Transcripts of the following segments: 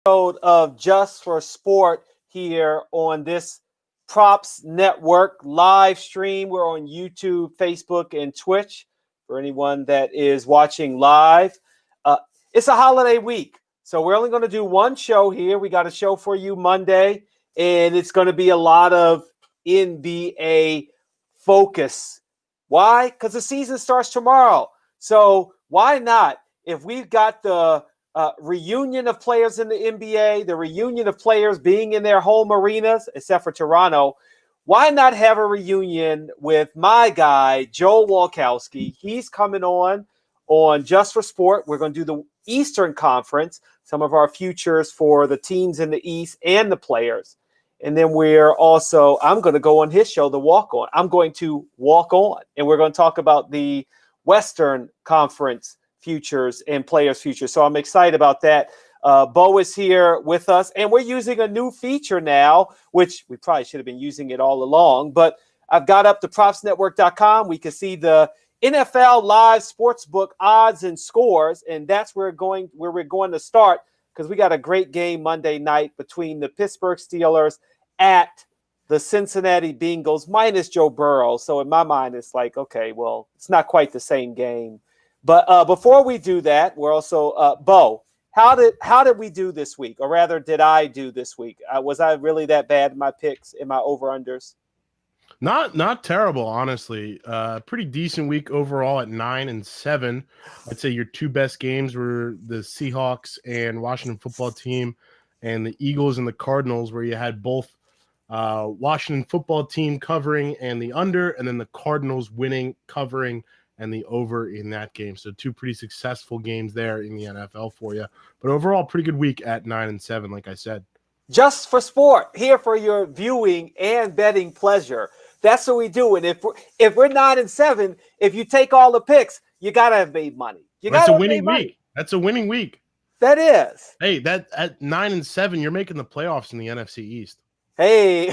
episode of Just for Sport here on this Props Network live stream. We're on YouTube, Facebook, and Twitch for anyone that is watching live. It's a holiday week, so we're only going to do one show here. We got a show for you Monday, and it's going to be a lot of NBA focus. Why? Because the season starts tomorrow. So why not? If we've got the reunion of players in the NBA, the reunion of players being in their home arenas, except for Toronto, why not have a reunion with my guy, Joel Walkowski? He's coming on Just for Sport. We're going to do the Eastern Conference, some of our futures for the teams in the East and the players. And then I'm going to go on his show, The Walk On. I'm going to walk on, and we're going to talk about the Western Conference futures and players' futures. So I'm excited about that. Bo is here with us, and we're using a new feature now, which we probably should have been using it all along. But I've got up to propsnetwork.com. We can see the NFL live sportsbook odds and scores, and that's where we're going to start because we got a great game Monday night between the Pittsburgh Steelers at the Cincinnati Bengals minus Joe Burrow. So in my mind, it's like, okay, well, it's not quite the same game. But before we do that, we're also Bo. How did we do this week, or rather, did I do this week? Was I really that bad in my picks, in my over-unders? Not terrible, honestly. Pretty decent week overall at 9-7. I'd say your two best games were the Seahawks and Washington football team, and the Eagles and the Cardinals, where you had both Washington football team covering and the under, and then the Cardinals winning, covering, and the over in that game. So two pretty successful games there in the NFL for you. But overall, pretty good week at 9-7, like I said. Just for sport, here for your viewing and betting pleasure. That's what we do. And if we're 9-7, if you take all the picks, you gotta have made money. That's a winning week. That's a winning week. That is. Hey, that at 9-7, you're making the playoffs in the NFC East. Hey,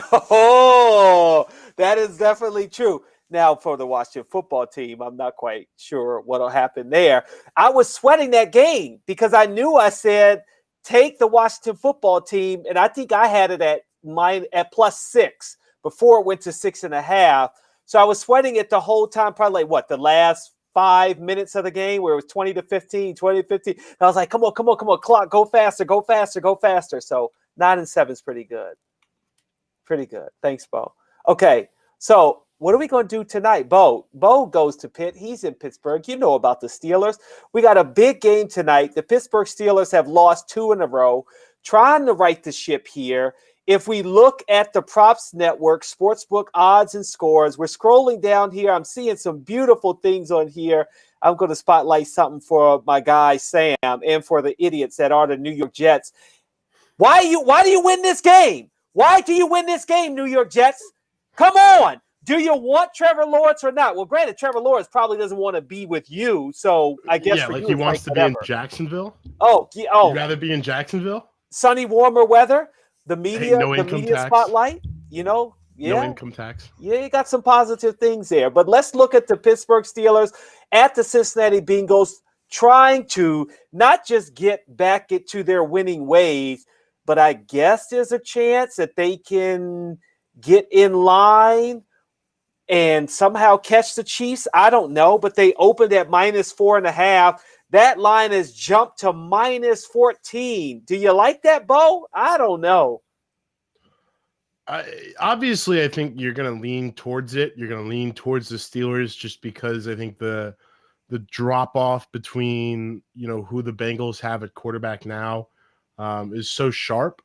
that is definitely true. Now, for the Washington football team, I'm not quite sure what will happen there. I was sweating that game because I said take the Washington football team, and I think I had it at +6 before it went to 6.5. So I was sweating it the whole time, probably the last 5 minutes of the game where it was 20-15. And I was like, come on, clock, go faster. So 9-7 is pretty good. Pretty good. Thanks, Bo. Okay, so what are we going to do tonight? Bo goes to Pitt. He's in Pittsburgh. You know about the Steelers. We got a big game tonight. The Pittsburgh Steelers have lost 2 in a row, trying to right the ship here. If we look at the Props Network, Sportsbook odds and scores, we're scrolling down here. I'm seeing some beautiful things on here. I'm going to spotlight something for my guy Sam and for the idiots that are the New York Jets. Why do you win this game? Why do you win this game, New York Jets? Come on. Do you want Trevor Lawrence or not? Well, granted, Trevor Lawrence probably doesn't want to be with you, so I guess for he wants to be in Jacksonville. You'd rather be in Jacksonville? Sunny, warmer weather, the media, spotlight. No income tax. Yeah, you got some positive things there. But let's look at the Pittsburgh Steelers at the Cincinnati Bengals, trying to not just get back into their winning ways, but I guess there's a chance that they can get in line and somehow catch the Chiefs. I don't know, but they opened at -4.5. That line has jumped to -14. Do you like that, Bo? I don't know. Obviously, I think you're going to lean towards it. You're going to lean towards the Steelers just because I think the drop-off between, who the Bengals have at quarterback now is so sharp.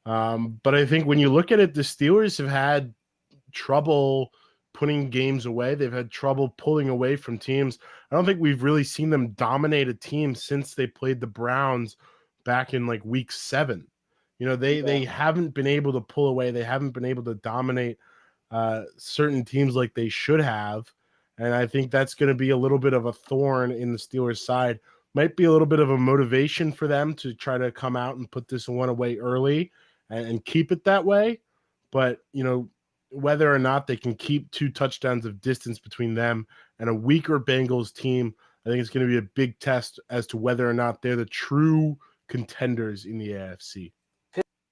But I think when you look at it, the Steelers have had trouble putting games away. They've had trouble pulling away from teams. I don't think we've really seen them dominate a team since they played the Browns back in week 7. They haven't been able to pull away. They haven't been able to dominate certain teams like they should have. And I think that's going to be a little bit of a thorn in the Steelers' side. Might be a little bit of a motivation for them to try to come out and put this one away early and keep it that way. But, whether or not they can keep 2 touchdowns of distance between them and a weaker Bengals team, I think it's going to be a big test as to whether or not they're the true contenders in the AFC.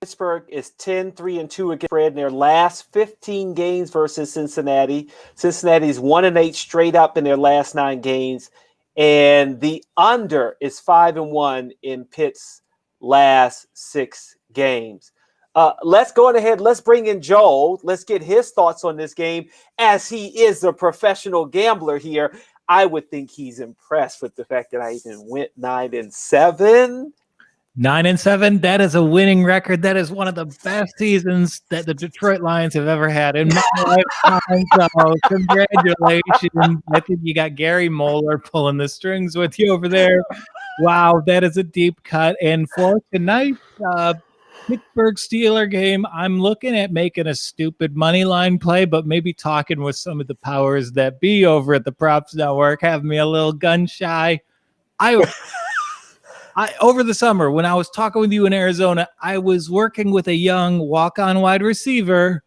Pittsburgh is 10-3-2 against spread in their last 15 games versus Cincinnati. Cincinnati's 1-8 straight up in their last 9 games. And the under is 5-1 in Pitt's last 6 games. Let's go ahead. Let's bring in Joel. Let's get his thoughts on this game, as he is a professional gambler here. I would think he's impressed with the fact that I even went 9-7. 9-7. That is a winning record. That is one of the best seasons that the Detroit Lions have ever had in my lifetime. So congratulations. I think you got Gary Moeller pulling the strings with you over there. Wow, that is a deep cut. And for tonight, Pittsburgh Steelers game, I'm looking at making a stupid money line play, but maybe talking with some of the powers that be over at the Props Network, having me a little gun shy. Over the summer, when I was talking with you in Arizona, I was working with a young walk-on wide receiver,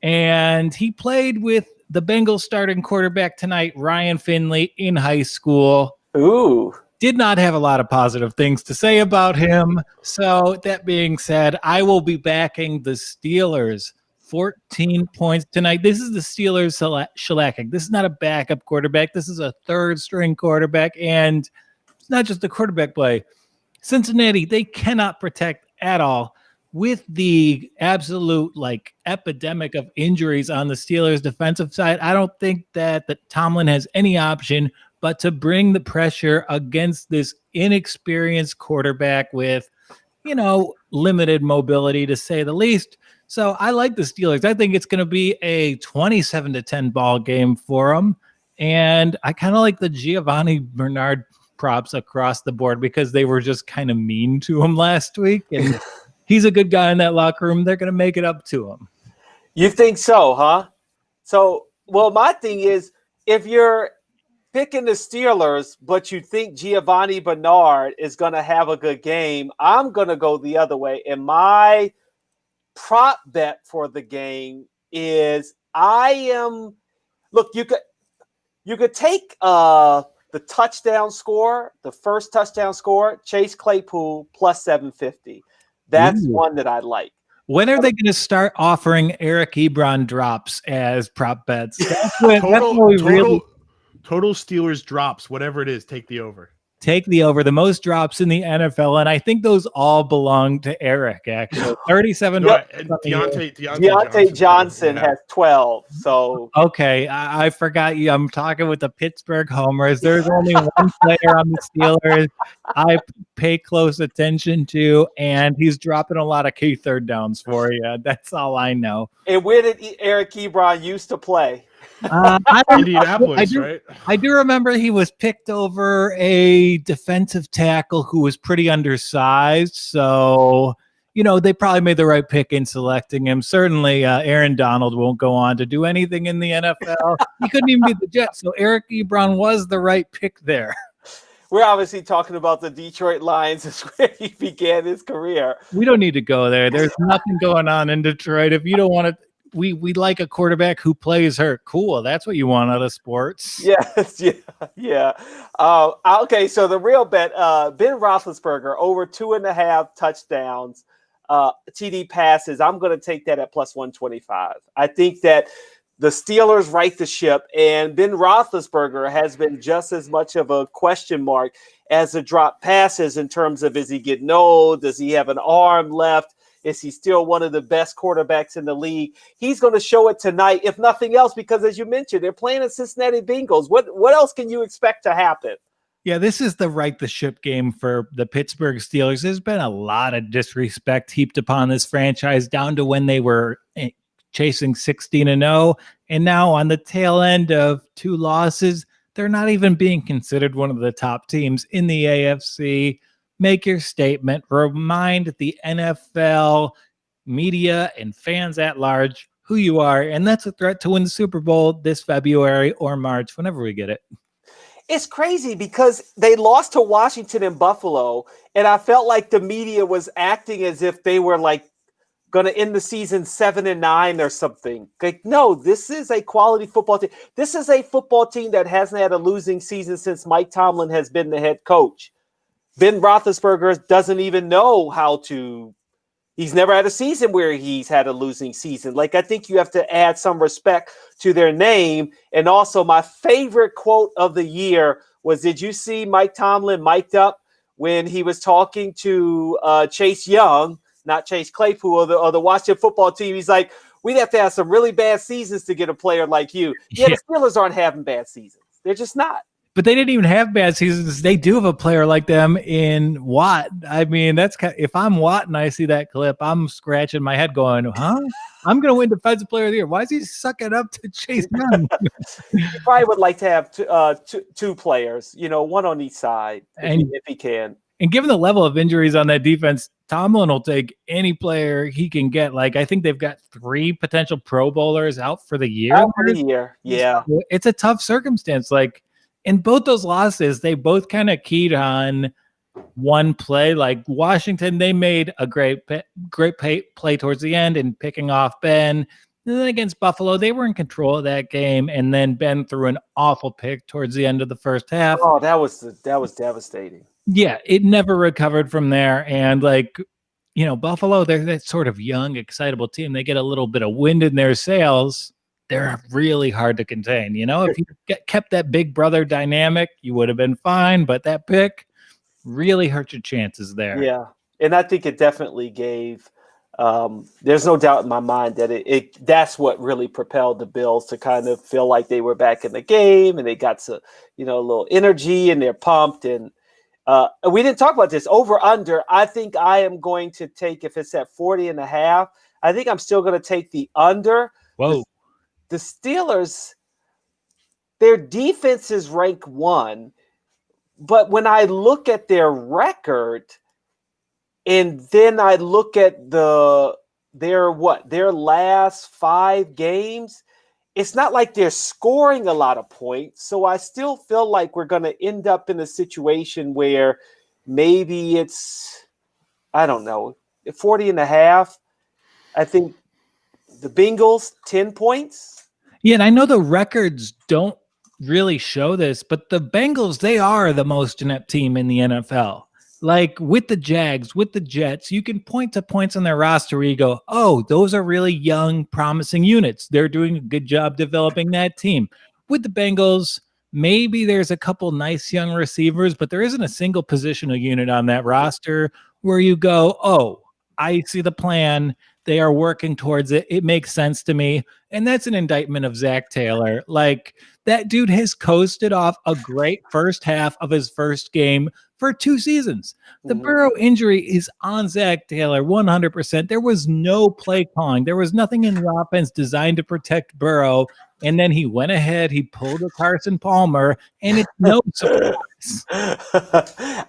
and he played with the Bengals starting quarterback tonight, Ryan Finley, in high school. Ooh. Did not have a lot of positive things to say about him. So that being said, I will be backing the Steelers 14 points tonight. This is the Steelers shellacking. This is not a backup quarterback. This is a third-string quarterback, and it's not just the quarterback play. Cincinnati, they cannot protect at all. With the absolute epidemic of injuries on the Steelers defensive side, I don't think that Tomlin has any option but to bring the pressure against this inexperienced quarterback with, limited mobility, to say the least. So I like the Steelers. I think it's going to be a 27-10 ball game for them. And I kind of like the Giovanni Bernard props across the board because they were just kind of mean to him last week. And he's a good guy in that locker room. They're going to make it up to him. You think so, huh? So, well, my thing is, if you're picking the Steelers, but you think Giovanni Bernard is going to have a good game, I'm going to go the other way. And my prop bet for the game is look, you could take the touchdown score, the first touchdown score, Chase Claypool plus 750. That's one that I like. When are they going to start offering Eric Ebron drops as prop bets? That's what Total Steelers drops, whatever it is, take the over. Take the over, the most drops in the NFL, and I think those all belong to Eric, actually. 37. Deontay Johnson has 12. So okay, I forgot you. I'm talking with the Pittsburgh homers. There's only one player on the Steelers I pay close attention to, and he's dropping a lot of key third downs for you. That's all I know. And where did Eric Ebron used to play? Indianapolis, right? I do remember he was picked over a defensive tackle who was pretty undersized. So, they probably made the right pick in selecting him. Certainly, Aaron Donald won't go on to do anything in the NFL. He couldn't even beat the Jets. So Eric Ebron was the right pick there. We're obviously talking about the Detroit Lions. Is where he began his career. We don't need to go there. There's nothing going on in Detroit. If you don't want to, we like a quarterback who plays hurt. Cool. That's what you want out of sports. Yes. Yeah. Okay. So the real bet, Ben Roethlisberger over 2.5 touchdowns, TD passes. I'm going to take that at plus 125. I think that the Steelers right the ship, and Ben Roethlisberger has been just as much of a question mark as the drop passes in terms of, is he getting old? Does he have an arm left? Is he still one of the best quarterbacks in the league? He's going to show it tonight, if nothing else, because as you mentioned, they're playing the Cincinnati Bengals. What else can you expect to happen? Yeah, this is the right the ship game for the Pittsburgh Steelers. There's been a lot of disrespect heaped upon this franchise down to when they were chasing 16-0. And now on the tail end of 2 losses, they're not even being considered one of the top teams in the AFC. Make your statement. Remind the NFL, media, and fans at large who you are. And that's a threat to win the Super Bowl this February or March, whenever we get it. It's crazy because they lost to Washington and Buffalo, and I felt like the media was acting as if they were going to end the season 7-9 or something. No, this is a quality football team. This is a football team that hasn't had a losing season since Mike Tomlin has been the head coach. Ben Roethlisberger doesn't even know how to. He's never had a season where he's had a losing season. Like, I think you have to add some respect to their name. And also, my favorite quote of the year was, did you see Mike Tomlin mic'd up when he was talking to Chase Young, not Chase Claypool, or the Washington football team? He's like, we'd have to have some really bad seasons to get a player like you. Yeah, the Steelers aren't having bad seasons. They're just not. But they didn't even have bad seasons. They do have a player like them in Watt. I mean, that's kind of, if I'm Watt and I see that clip, I'm scratching my head going, huh? I'm going to win Defensive Player of the Year. Why is he sucking up to Chase Young? He probably would like to have two players, one on each side, if he can. And given the level of injuries on that defense, Tomlin will take any player he can get. Like, I think they've got 3 potential Pro Bowlers out for the year. Out for the year, yeah. It's a tough circumstance. Like, in both those losses, they both kind of keyed on one play. Like Washington, they made a great play towards the end and picking off Ben. And then against Buffalo, they were in control of that game, and then Ben threw an awful pick towards the end of the first half. Oh, that was devastating. Yeah, it never recovered from there. And Buffalo, they're that sort of young, excitable team. They get a little bit of wind in their sails. They're really hard to contain. If you kept that big brother dynamic, you would have been fine. But that pick really hurt your chances there. Yeah, and I think it definitely gave. There's no doubt in my mind that that's what really propelled the Bills to kind of feel like they were back in the game, and they got to a little energy, and they're pumped. And we didn't talk about this over under. I think I am going to take, if it's at 40.5, I think I'm still going to take the under. Whoa. The Steelers, their defense is rank 1, but when I look at their record, and then I look at their last 5 games, it's not like they're scoring a lot of points. So I still feel like we're going to end up in a situation where maybe it's, I don't know, 40.5. I think the Bengals 10 points. Yeah, and I know the records don't really show this, but the Bengals, they are the most inept team in the NFL. Like with the Jags, with the Jets, you can point to points on their roster where you go, oh, those are really young, promising units. They're doing a good job developing that team. With the Bengals, maybe there's a couple nice young receivers, but there isn't a single positional unit on that roster where you go, oh, I see the plan. They are working towards it. It makes sense to me. And that's an indictment of Zach Taylor. Like, that dude has coasted off a great first half of his first game for 2 seasons. The Burrow injury is on Zach Taylor 100%. There was no play calling. There was nothing in the offense designed to protect Burrow. And then he went ahead, he pulled a Carson Palmer, and it's no surprise.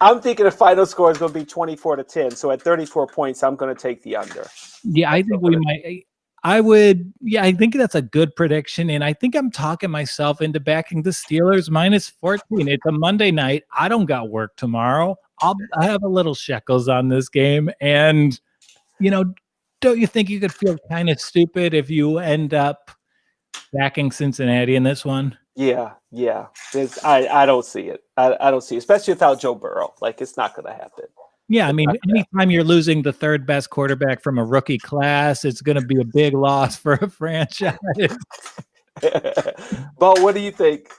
I'm thinking the final score is going to be 24-10. So at 34 points, I'm going to take the under. Yeah, I think we might. I think that's a good prediction. And I think I'm talking myself into backing the Steelers -14. It's a Monday night. I don't got work tomorrow. I have a little shekels on this game. And, don't you think you could feel kind of stupid if you end up backing Cincinnati in this one? Yeah. I don't see it. I don't see it, especially without Joe Burrow. Like, it's not going to happen. Yeah, I mean, anytime you're losing the 3rd best quarterback from a rookie class, it's going to be a big loss for a franchise. But what do you think?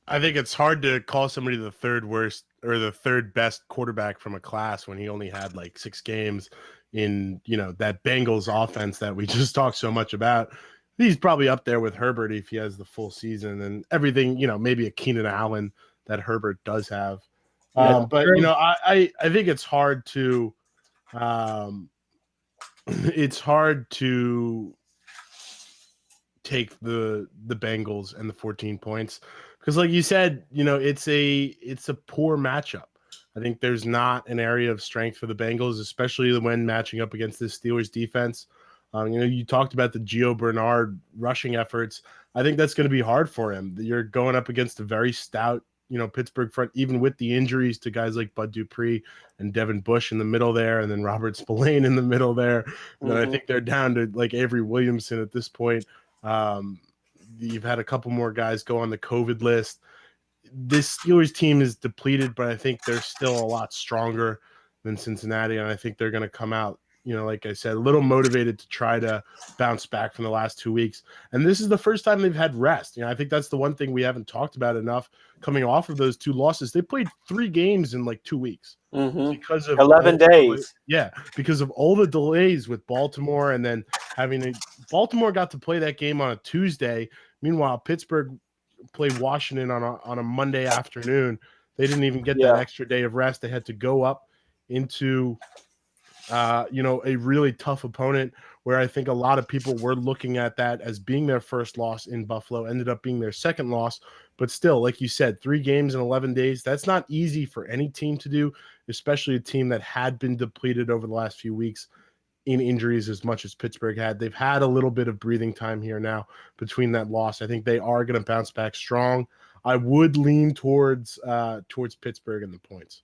I think it's hard to call somebody the 3rd worst or the 3rd best quarterback from a class when he only had like 6 games in, that Bengals offense that we just talked so much about. He's probably up there with Herbert if he has the full season and everything, maybe a Keenan Allen that Herbert does have. But I think it's hard to take the Bengals and the 14 points because, like you said, it's a poor matchup. I think there's not an area of strength for the Bengals, especially when matching up against the Steelers defense. You talked about the Gio Bernard rushing efforts. I think that's going to be hard for him. You're going up against a very stout Pittsburgh front, even with the injuries to guys like Bud Dupree and Devin Bush in the middle there, and then Robert Spillane in the middle there. And I think they're down to like Avery Williamson at this point. You've had a couple more guys go on the COVID list. this Steelers team is depleted, but I think they're still a lot stronger than Cincinnati, and I think they're going to come out, like I said, a little motivated to try to bounce back from the last 2 weeks. And this is the first time they've had rest. I think that's the one thing we haven't talked about enough coming off of those 2 losses. They played 3 games in like 2 weeks because of 11 days. Because of all the delays with Baltimore, and then Baltimore got to play that game on a Tuesday. Meanwhile, Pittsburgh played Washington on a Monday afternoon. They didn't even get that extra day of rest. They had to go up into a really tough opponent, where I think a lot of people were looking at that as being their first loss in Buffalo, ended up being their second loss. But still, like you said, 3 games in 11 days, that's not easy for any team to do, especially a team that had been depleted over the last few weeks in injuries as much as Pittsburgh had. They've had a little bit of breathing time here now between that loss. I think they are going to bounce back strong. I would lean towards Pittsburgh in the points.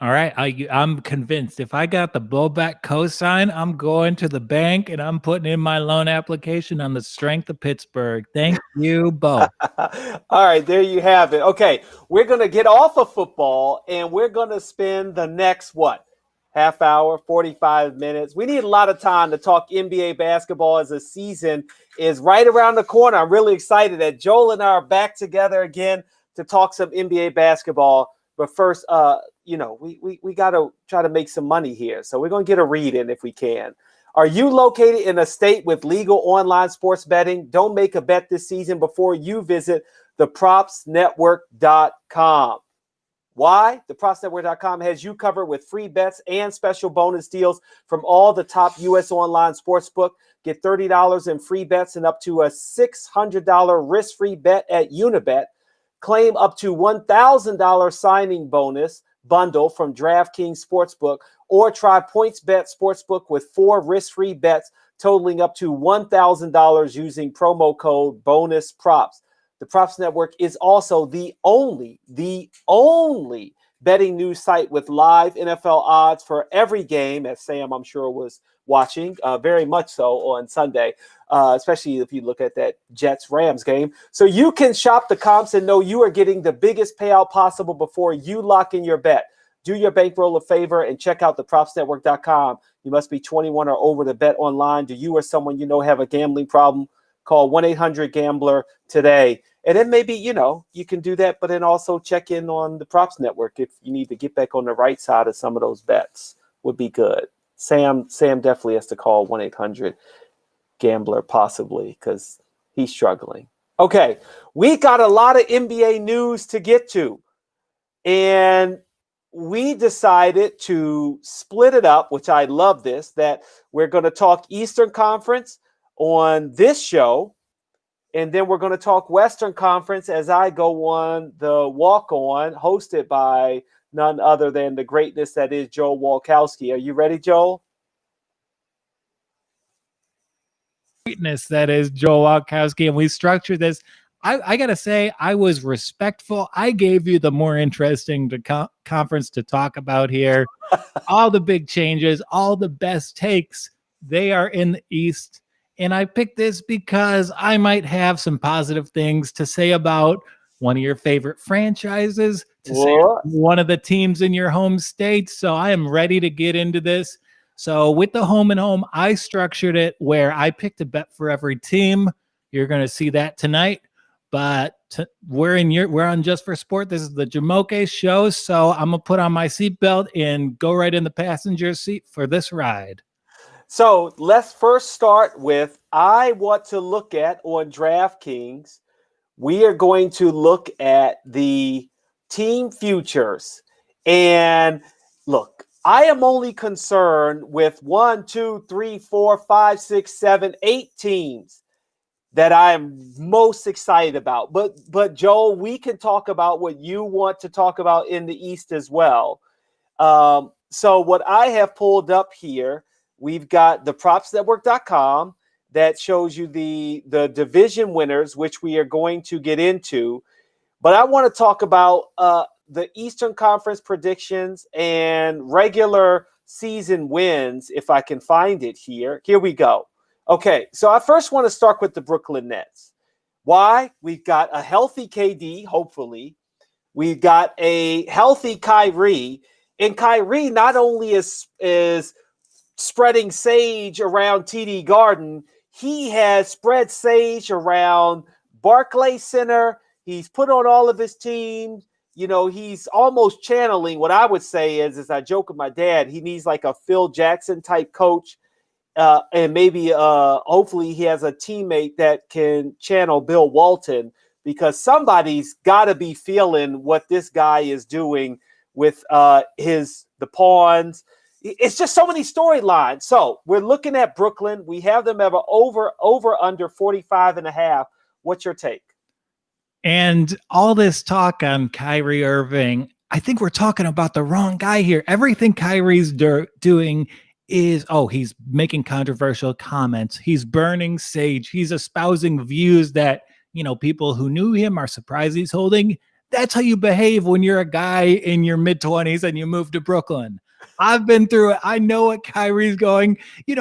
All right, I'm convinced. If I got the blowback cosign, I'm going to the bank and I'm putting in my loan application on the strength of Pittsburgh. Thank you both. All right, there you have it. Okay, we're going to get off of football and we're going to spend the next, half hour, 45 minutes. We need a lot of time to talk NBA basketball as the season is right around the corner. I'm really excited that Joel and I are back together again to talk some NBA basketball. But first, we got to try to make some money here. So we're going to get a read in if we can. Are you located in a state with legal online sports betting? Don't make a bet this season before you visit thepropsnetwork.com. Why? Thepropsnetwork.com has you covered with free bets and special bonus deals from all the top U.S. online sportsbook. Get $30 in free bets and up to a $600 risk-free bet at Unibet. Claim up to $1,000 signing bonus bundle from DraftKings Sportsbook, or try PointsBet Sportsbook with 4 risk-free bets totaling up to $1,000 using promo code BONUSPROPS. The Props Network is also the only betting news site with live NFL odds for every game, as Sam, I'm sure, was watching very much so on Sunday, especially if you look at that Jets-Rams game. So you can shop the comps and know you are getting the biggest payout possible before you lock in your bet. Do your bankroll a favor and check out thepropsnetwork.com. You must be 21 or over to bet online. Do you or someone you know have a gambling problem? Call 1-800-GAMBLER today. And then maybe, you can do that, but then also check in on the Props Network if you need to get back on the right side of some of those bets. Would be good. Sam definitely has to call 1-800-GAMBLER possibly because he's struggling. Okay, we got a lot of NBA news to get to. And we decided to split it up, which I love this, that we're going to talk Eastern Conference on this show. And then we're going to talk Western Conference as I go on the walk-on, hosted by none other than the greatness that is Joel Walkowski. Are you ready, Joel? Greatness that is Joel Walkowski, and we structured this. I got to say, I was respectful. I gave you the more interesting conference to talk about here. All the big changes, all the best takes, they are in the East. And I picked this because I might have some positive things to say about one of your favorite franchises, to say one of the teams in your home state. So I am ready to get into this. So with the home and home, I structured it where I picked a bet for every team. You're going to see that tonight. But we're on Just for Sport. This is the Jumoke show. So I'm going to put on my seatbelt and go right in the passenger seat for this ride. So let's first start with, I want to look at on DraftKings, we are going to look at the team futures. And look, I am only concerned with 1, 2, 3, 4, 5, 6, 7, 8 teams that I am most excited about. But Joel, we can talk about what you want to talk about in the East as well. So what I have pulled up here, we've got the propsnetwork.com that shows you the division winners, which we are going to get into. But I want to talk about the Eastern Conference predictions and regular season wins, if I can find it here. Here we go. Okay, so I first want to start with the Brooklyn Nets. Why? We've got a healthy KD, hopefully. We've got a healthy Kyrie, and Kyrie not only is spreading sage around TD Garden, he has spread sage around Barclays Center. He's put on all of his teams. He's almost channeling what I would say is, as I joke with my dad, he needs like a Phil Jackson type coach. And maybe hopefully he has a teammate that can channel Bill Walton, because somebody's got to be feeling what this guy is doing with the pawns. It's just so many storylines. So we're looking at Brooklyn. We have them ever over under 45.5. What's your take? And all this talk on Kyrie Irving, I think we're talking about the wrong guy here. Everything Kyrie's doing is, he's making controversial comments. He's burning sage. He's espousing views that, people who knew him are surprised he's holding. That's how you behave when you're a guy in your mid-20s and you move to Brooklyn. I've been through it. I know what Kyrie's going. He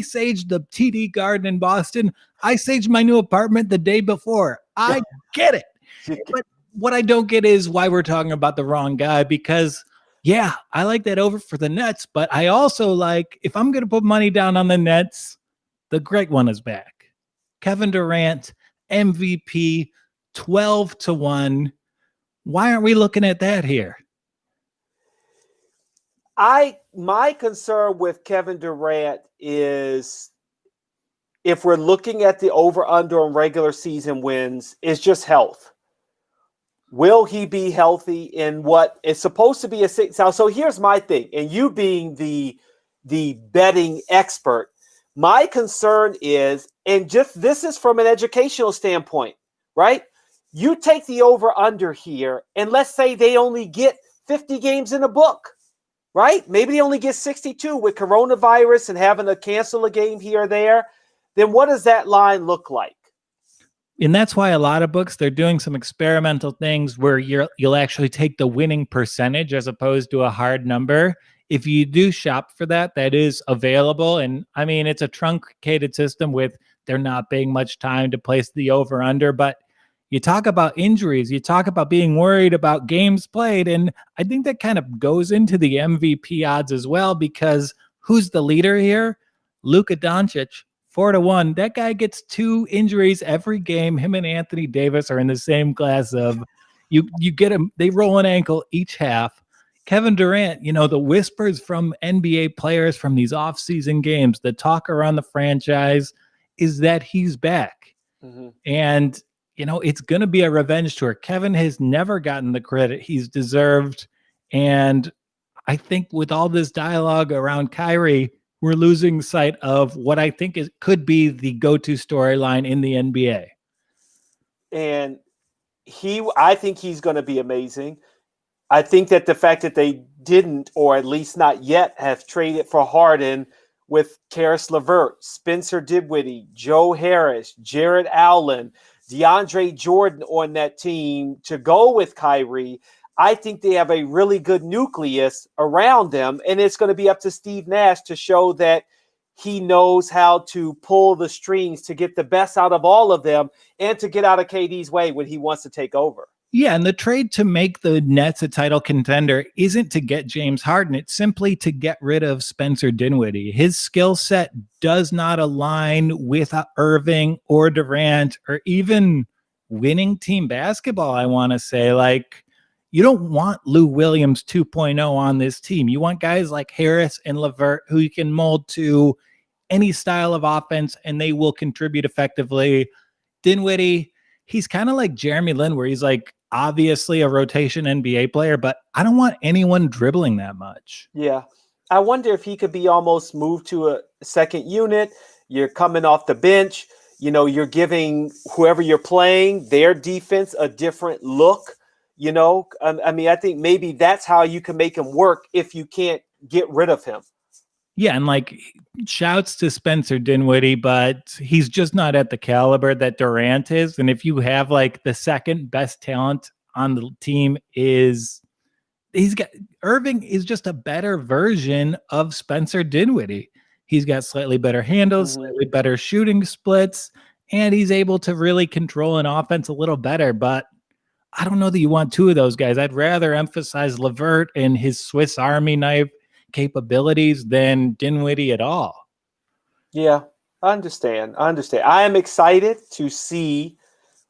saged the TD Garden in Boston. I saged my new apartment the day before. I get it. But what I don't get is why we're talking about the wrong guy, because I like that over for the Nets, but I also like, if I'm going to put money down on the Nets, the great one is back. Kevin Durant, MVP, 12-1. Why aren't we looking at that here? My concern with Kevin Durant is, if we're looking at the over-under on regular season wins, is just health. Will he be healthy in what is supposed to be a six? So here's my thing, and you being the betting expert, my concern is, and just this is from an educational standpoint, right? You take the over-under here, and let's say they only get 50 games in a book. Right? Maybe they only get 62 with coronavirus and having to cancel a game here or there. Then what does that line look like? And that's why a lot of books, they're doing some experimental things where you'll actually take the winning percentage as opposed to a hard number. If you do shop for that, that is available. And I mean, it's a truncated system with there not being much time to place the over under, but you talk about injuries, you talk about being worried about games played, and I think that kind of goes into the MVP odds as well, because who's the leader here? Luka Doncic, 4-1. That guy gets 2 injuries every game. Him and Anthony Davis are in the same class of you get them, they roll an ankle each half. Kevin Durant, the whispers from NBA players from these offseason games, the talk around the franchise is that he's back. Mm-hmm. And it's going to be a revenge tour. Kevin has never gotten the credit he's deserved. And I think with all this dialogue around Kyrie, we're losing sight of what I think could be the go-to storyline in the NBA. And I think he's going to be amazing. I think that the fact that they didn't, or at least not yet, have traded for Harden with Karis LeVert, Spencer Dinwiddie, Joe Harris, Jared Allen, DeAndre Jordan on that team to go with Kyrie, I think they have a really good nucleus around them, and it's going to be up to Steve Nash to show that he knows how to pull the strings to get the best out of all of them and to get out of KD's way when he wants to take over. Yeah, and the trade to make the Nets a title contender isn't to get James Harden. It's simply to get rid of Spencer Dinwiddie. His skill set does not align with Irving or Durant or even winning team basketball, I want to say. Like, you don't want Lou Williams 2.0 on this team. You want guys like Harris and LeVert who you can mold to any style of offense, and they will contribute effectively. Dinwiddie, he's kind of like Jeremy Lin, where he's like, obviously a rotation NBA player, but I don't want anyone dribbling that much. Yeah. I wonder if he could be almost moved to a second unit. You're coming off the bench. You're giving whoever you're playing their defense a different look. I think maybe that's how you can make him work if you can't get rid of him. Yeah, and like, shouts to Spencer Dinwiddie, but he's just not at the caliber that Durant is. And if you have like the second best talent on the team Irving is just a better version of Spencer Dinwiddie. He's got slightly better handles, slightly better shooting splits, and he's able to really control an offense a little better. But I don't know that you want two of those guys. I'd rather emphasize LeVert and his Swiss Army knife capabilities than Dinwiddie at all. Yeah, I understand. I am excited to see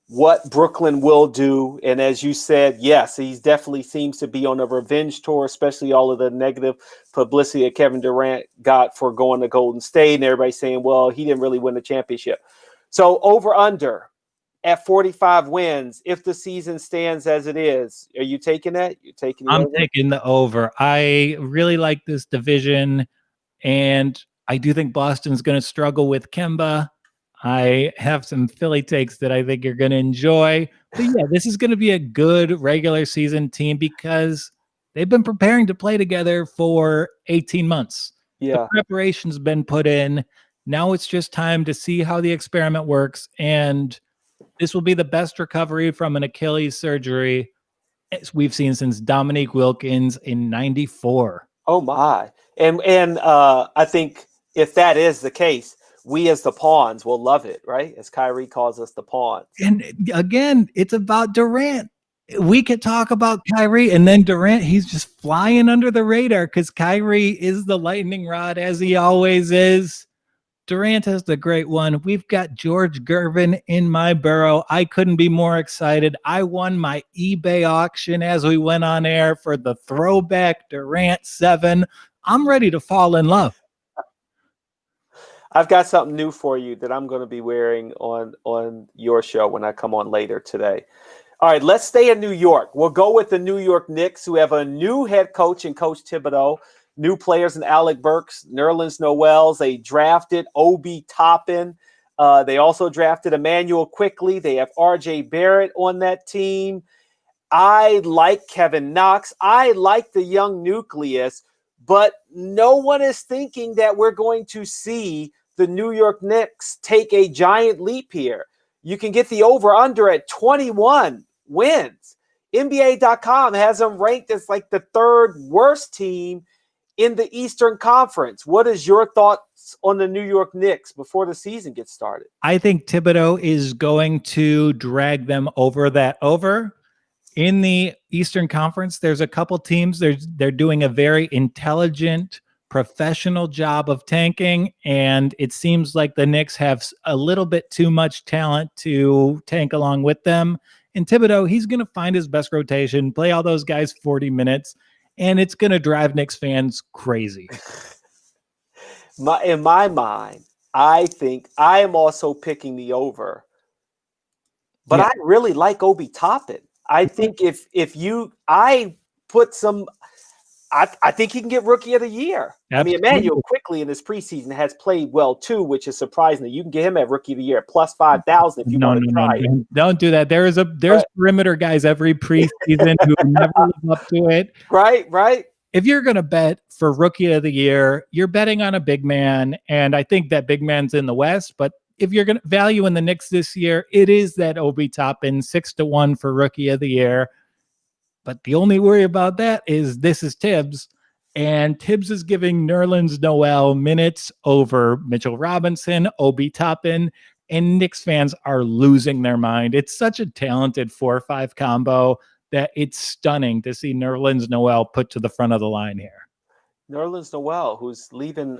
what Brooklyn will do. And as you said, yes, he definitely seems to be on a revenge tour, especially all of the negative publicity that Kevin Durant got for going to Golden State and everybody saying, well, he didn't really win the championship. So over under at 45 wins, if the season stands as it is, are you taking that? You're taking I'm taking the over. I really like this division, and I do think Boston's going to struggle with Kemba. I have some Philly takes that I think you're going to enjoy. But yeah, this is going to be a good regular season team because they've been preparing to play together for 18 months. Yeah. The preparation's been put in. Now it's just time to see how the experiment works. And this will be the best recovery from an Achilles surgery we've seen since Dominique Wilkins in '94. Oh my. And I think if that is the case, we as the pawns will love it, right? As Kyrie calls us the pawns. And again, it's about Durant. We could talk about Kyrie, and then Durant, he's just flying under the radar because Kyrie is the lightning rod, as he always is. Durant is the great one. We've got George Gervin in my borough. I couldn't be more excited. I won my eBay auction as we went on air for the throwback Durant 7. I'm ready to fall in love. I've got something new for you that I'm going to be wearing on your show when I come on later today. All right, let's stay in New York. We'll go with the New York Knicks, who have a new head coach in Coach Thibodeau, new players in Alec Burks, Nerlens Noel. They drafted Obi Toppin. They also drafted Emmanuel Quickley. They have R.J. Barrett on that team. I like Kevin Knox. I like the young nucleus, but no one is thinking that we're going to see the New York Knicks take a giant leap here. You can get the over-under at 21 wins. NBA.com has them ranked as like the third worst team in the Eastern Conference. What is your thoughts on the New York Knicks before the season gets started? I think Thibodeau is going to drag them over that over. In the Eastern Conference, there's a couple teams. They're doing a very intelligent, professional job of tanking, and it seems like the Knicks have a little bit too much talent to tank along with them. And Thibodeau, he's going to find his best rotation, play all those guys 40 minutes, and it's going to drive Knicks fans crazy. In my mind, I think I am also picking the over, but I really like Obi Toppin. I think I think he can get Rookie of the Year. Absolutely. I mean, Emmanuel Quickley in this preseason has played well too, which is surprising. You can get him at Rookie of the Year plus 5,000 if you want to try it. Don't do that. There's perimeter guys every preseason who never live up to it. Right. If you're going to bet for Rookie of the Year, you're betting on a big man, and I think that big man's in the West. But if you're going to value in the Knicks this year, it is that Obi Toppin 6-1 for Rookie of the Year. But the only worry about that is this is Tibbs, and Tibbs is giving Nerlens Noel minutes over Mitchell Robinson, Obi Toppin, and Knicks fans are losing their mind. It's such a talented 4-5 combo that it's stunning to see Nerlens Noel put to the front of the line here. Nerlens Noel, who's leaving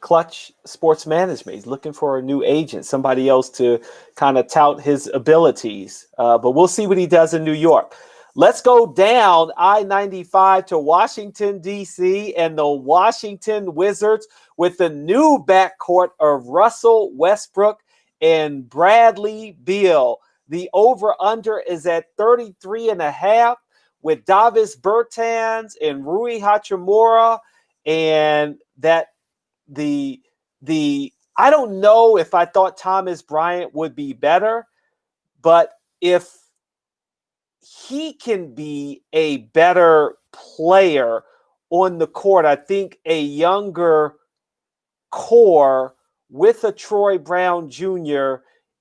Clutch Sports Management. He's looking for a new agent, somebody else to kind of tout his abilities. But we'll see what he does in New York. Let's go down I-95 to Washington, D.C. and the Washington Wizards with the new backcourt of Russell Westbrook and Bradley Beal. The over-under is at 33.5 with Davis Bertans and Rui Hachimura. And that I don't know if I thought Thomas Bryant would be better, but if he can be a better player on the court, I think a younger core with a Troy Brown Jr.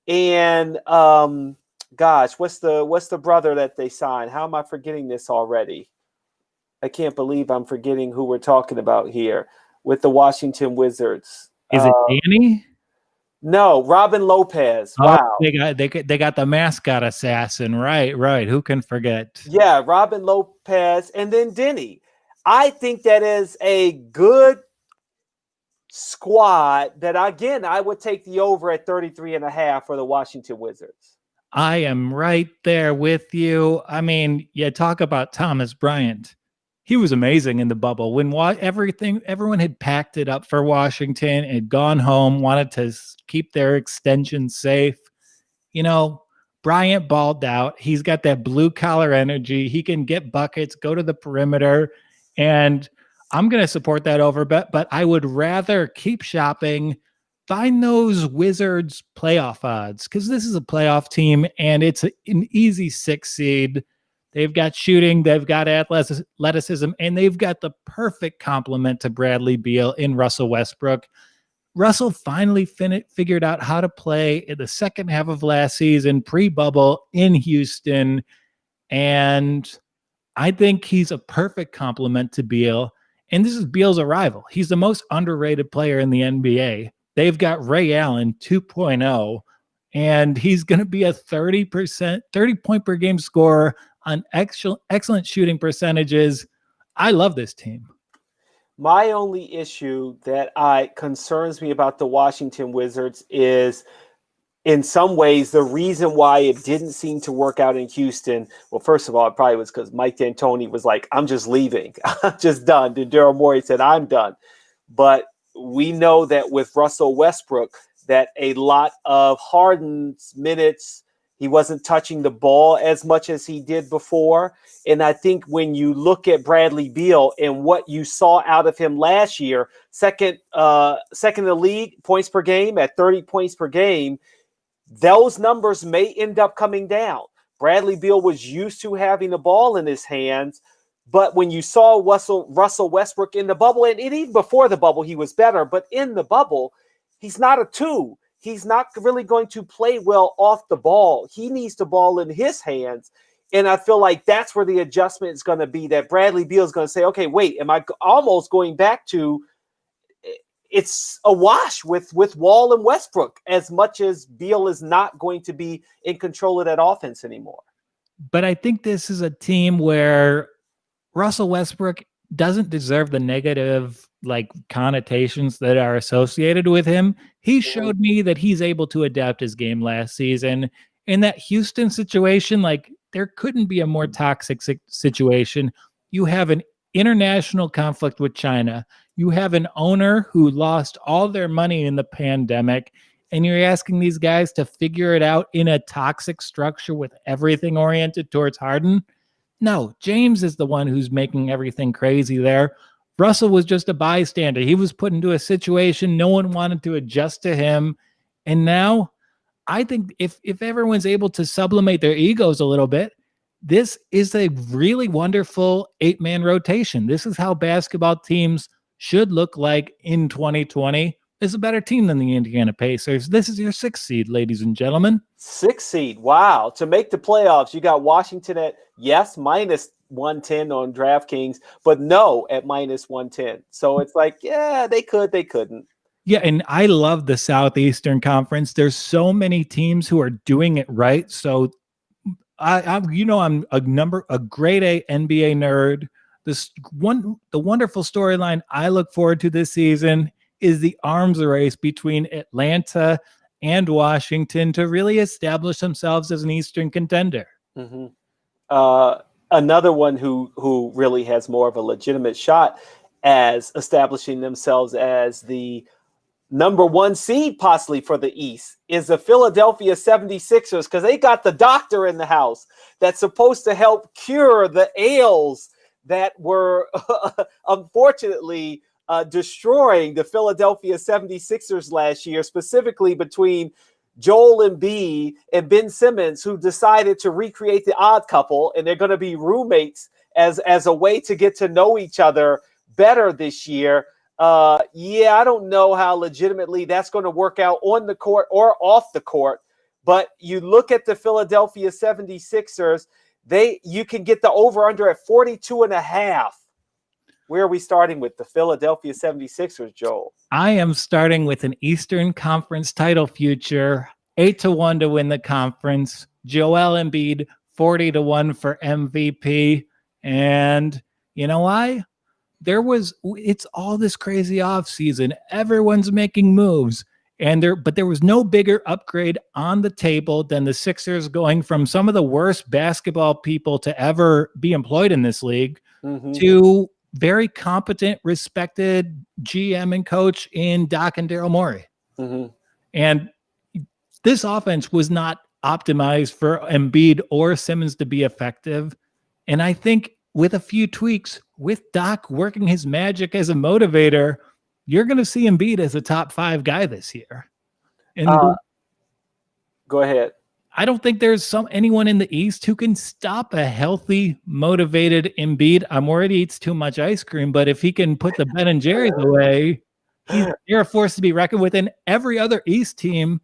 and what's the brother that they signed? How am I forgetting this already? I can't believe I'm forgetting who we're talking about here with the Washington Wizards. Is it Danny? No, Robin Lopez. Oh, Wow. they got the mascot assassin. Right. Who can forget? Yeah, Robin Lopez and then Denny. I think that is a good squad that, again, I would take the over at 33.5 for the Washington Wizards. I am right there with you. I mean, you talk about Thomas Bryant. He was amazing in the bubble when everyone had packed it up for Washington and gone home, wanted to keep their extension safe. You know, Bryant balled out. He's got that blue collar energy. He can get buckets, go to the perimeter, and I'm going to support that over bet, but I would rather keep shopping, find those Wizards playoff odds, because this is a playoff team and it's an easy 6 seed. They've got shooting, they've got athleticism, and they've got the perfect complement to Bradley Beal in Russell Westbrook. Russell finally figured out how to play in the second half of last season, pre-bubble in Houston, and I think he's a perfect complement to Beal. And this is Beal's arrival. He's the most underrated player in the NBA. They've got Ray Allen 2.0, and he's going to be a 30 point per game scorer on excellent shooting percentages. I love this team. My only issue that concerns me about the Washington Wizards is, in some ways, the reason why it didn't seem to work out in Houston. Well, first of all, it probably was because Mike D'Antoni was like, I'm just leaving. I'm just done. And Daryl Morey said, I'm done. But we know that with Russell Westbrook, that a lot of Harden's minutes, he wasn't touching the ball as much as he did before. And I think when you look at Bradley Beal and what you saw out of him last year, second in the league, points per game at 30 points per game, those numbers may end up coming down. Bradley Beal was used to having the ball in his hands, but when you saw Russell Westbrook in the bubble, and even before the bubble, he was better, but in the bubble, he's not a 2. He's not really going to play well off the ball. He needs the ball in his hands, and I feel like that's where the adjustment is going to be, that Bradley Beal is going to say, okay, wait, am I almost going back to it's a wash with Wall and Westbrook, as much as Beal is not going to be in control of that offense anymore. But I think this is a team where Russell Westbrook doesn't deserve the negative connotations that are associated with him. He showed me that he's able to adapt his game last season. In that Houston situation, there couldn't be a more toxic situation. You have an international conflict with China. You have an owner who lost all their money in the pandemic, and you're asking these guys to figure it out in a toxic structure with everything oriented towards Harden. No, James is the one who's making everything crazy there. Russell was just a bystander. He was put into a situation no one wanted to adjust to him. And now I think if everyone's able to sublimate their egos a little bit, this is a really wonderful 8-man rotation. This is how basketball teams should look like in 2020. It's a better team than the Indiana Pacers. This is your 6th seed, ladies and gentlemen. 6th seed. Wow. To make the playoffs, you got Washington at, yes, minus 110 on DraftKings, but no at minus 110. So it's like, yeah, they could, they couldn't. Yeah, and I love the Southeastern Conference. There's so many teams who are doing it right. So I'm a grade A NBA nerd. The wonderful storyline I look forward to this season is the arms race between Atlanta and Washington to really establish themselves as an Eastern contender. Mm-hmm. Another one who really has more of a legitimate shot as establishing themselves as the number 1 seed possibly for the East is the Philadelphia 76ers, because they got the doctor in the house that's supposed to help cure the ails that were unfortunately destroying the Philadelphia 76ers last year, specifically between Joel Embiid and Ben Simmons, who decided to recreate the odd couple, and they're going to be roommates as a way to get to know each other better this year. I don't know how legitimately that's going to work out on the court or off the court, but you look at the Philadelphia 76ers, you can get the over-under at 42.5. Where are we starting with? The Philadelphia 76ers, Joel? I am starting with an Eastern Conference title future, 8-1 to win the conference. Joel Embiid, 40-1 for MVP. And you know why? It's all this crazy offseason. Everyone's making moves. But there was no bigger upgrade on the table than the Sixers going from some of the worst basketball people to ever be employed in this league to very competent, respected GM and coach in Doc and Daryl Morey. And this offense was not optimized for Embiid or Simmons to be effective. And I think with a few tweaks, with Doc working his magic as a motivator, you're going to see Embiid as a top 5 guy this year. And go ahead. I don't think there's anyone in the East who can stop a healthy, motivated Embiid. I'm worried he eats too much ice cream, but if he can put the Ben and Jerry's away, they're a force to be reckoned with. And every other East team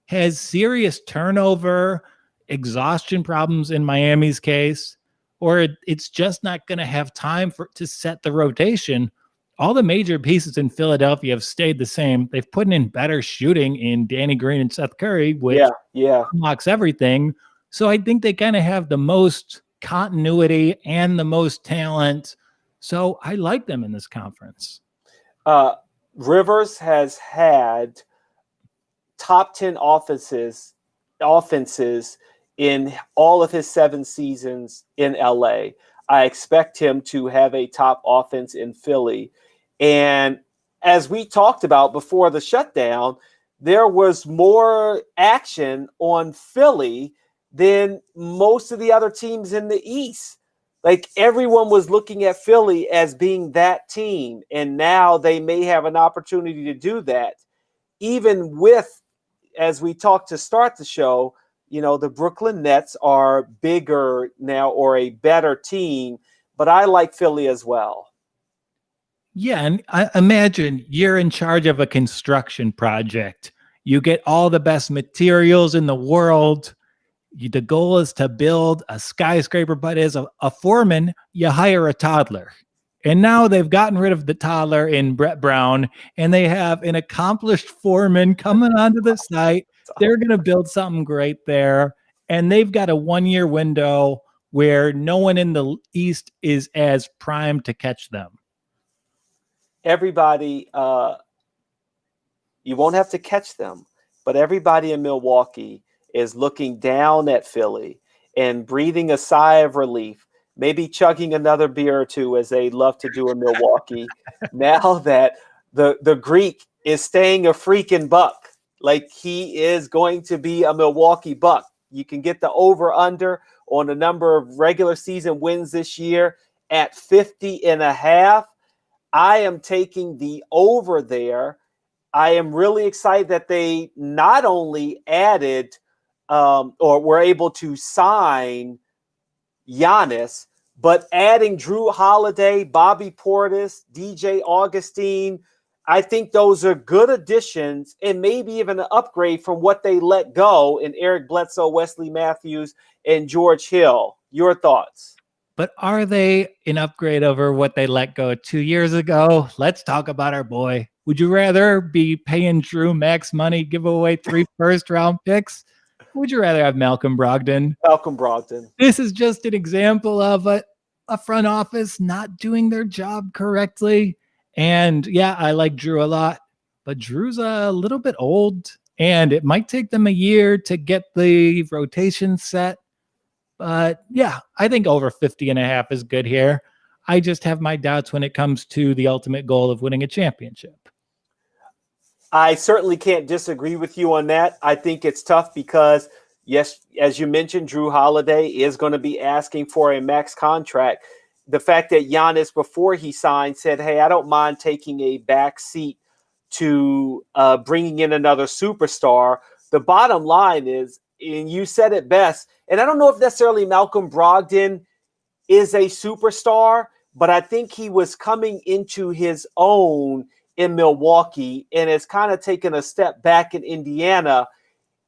has serious turnover, exhaustion problems in Miami's case, or it's just not going to have time to set the rotation. All the major pieces in Philadelphia have stayed the same. They've put in better shooting in Danny Green and Seth Curry, which unlocks everything. So I think they kind of have the most continuity and the most talent. So I like them in this conference. Rivers has had top 10 offenses in all of his 7 seasons in LA. I expect him to have a top offense in Philly. And as we talked about before the shutdown, there was more action on Philly than most of the other teams in the East. Like, everyone was looking at Philly as being that team. And now they may have an opportunity to do that. Even with, as we talked to start the show, the Brooklyn Nets are bigger now, or a better team, but I like Philly as well. Yeah, and I imagine you're in charge of a construction project. You get all the best materials in the world. The goal is to build a skyscraper, but as a foreman, you hire a toddler. And now they've gotten rid of the toddler in Brett Brown, and they have an accomplished foreman coming onto the site. They're going to build something great there. And they've got a 1-year window where no one in the East is as primed to catch them. Everybody, you won't have to catch them, but everybody in Milwaukee is looking down at Philly and breathing a sigh of relief, maybe chugging another beer or two, as they love to do in Milwaukee, now that the Greek is staying a freaking buck. Like, he is going to be a Milwaukee Buck. You can get the over-under on the number of regular season wins this year at 50.5. I am taking the over there. I am really excited that they not only added or were able to sign Giannis, but adding Drew Holiday, Bobby Portis, DJ Augustine. I think those are good additions, and maybe even an upgrade from what they let go in Eric Bledsoe, Wesley Matthews, and George Hill. Your thoughts? But are they an upgrade over what they let go 2 years ago? Let's talk about our boy. Would you rather be paying Drew max money, give away 3 first-round picks? Or would you rather have Malcolm Brogdon? Malcolm Brogdon. This is just an example of a front office not doing their job correctly. And yeah, I like Drew a lot, but Drew's a little bit old, and it might take them a year to get the rotation set. But yeah, I think over 50.5 is good here. I just have my doubts when it comes to the ultimate goal of winning a championship. I certainly can't disagree with you on that. I think it's tough because, yes, as you mentioned, Drew Holiday is going to be asking for a max contract. The fact that Giannis, before he signed, said, hey, I don't mind taking a back seat to bringing in another superstar. The bottom line is, and you said it best, and I don't know if necessarily Malcolm Brogdon is a superstar, but I think he was coming into his own in Milwaukee and has kind of taken a step back in Indiana.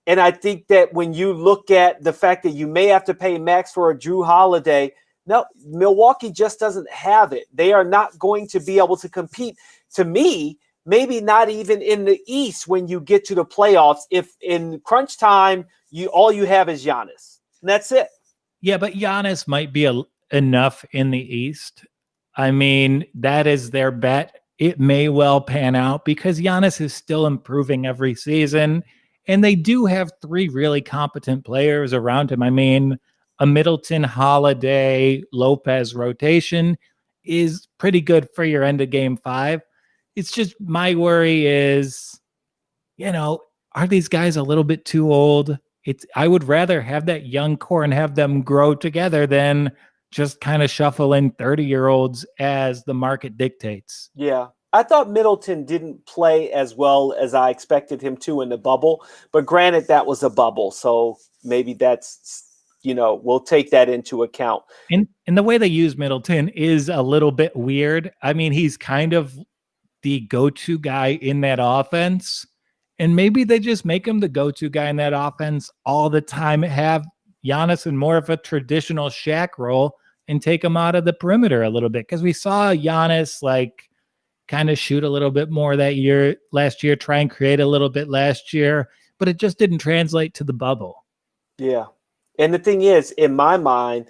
And I think that when you look at the fact that you may have to pay max for a Drew Holiday, No, Milwaukee just doesn't have it. They are not going to be able to compete. To me, maybe not even in the East when you get to the playoffs. If in crunch time, all you have is Giannis. And that's it. Yeah, but Giannis might be enough in the East. I mean, that is their bet. It may well pan out because Giannis is still improving every season. And they do have 3 really competent players around him. I mean, a Middleton, Holiday, Lopez rotation is pretty good for your end of game 5. It's just my worry is, are these guys a little bit too old? I would rather have that young core and have them grow together than just kind of shuffle in 30-year-olds as the market dictates. Yeah. I thought Middleton didn't play as well as I expected him to in the bubble, but granted that was a bubble. So maybe that's, we'll take that into account. And the way they use Middleton is a little bit weird. I mean, he's kind of the go-to guy in that offense. And maybe they just make him the go-to guy in that offense all the time, have Giannis in more of a traditional Shaq role and take him out of the perimeter a little bit. Because we saw Giannis kind of shoot a little bit more last year, try and create a little bit last year, but it just didn't translate to the bubble. Yeah. And the thing is, in my mind,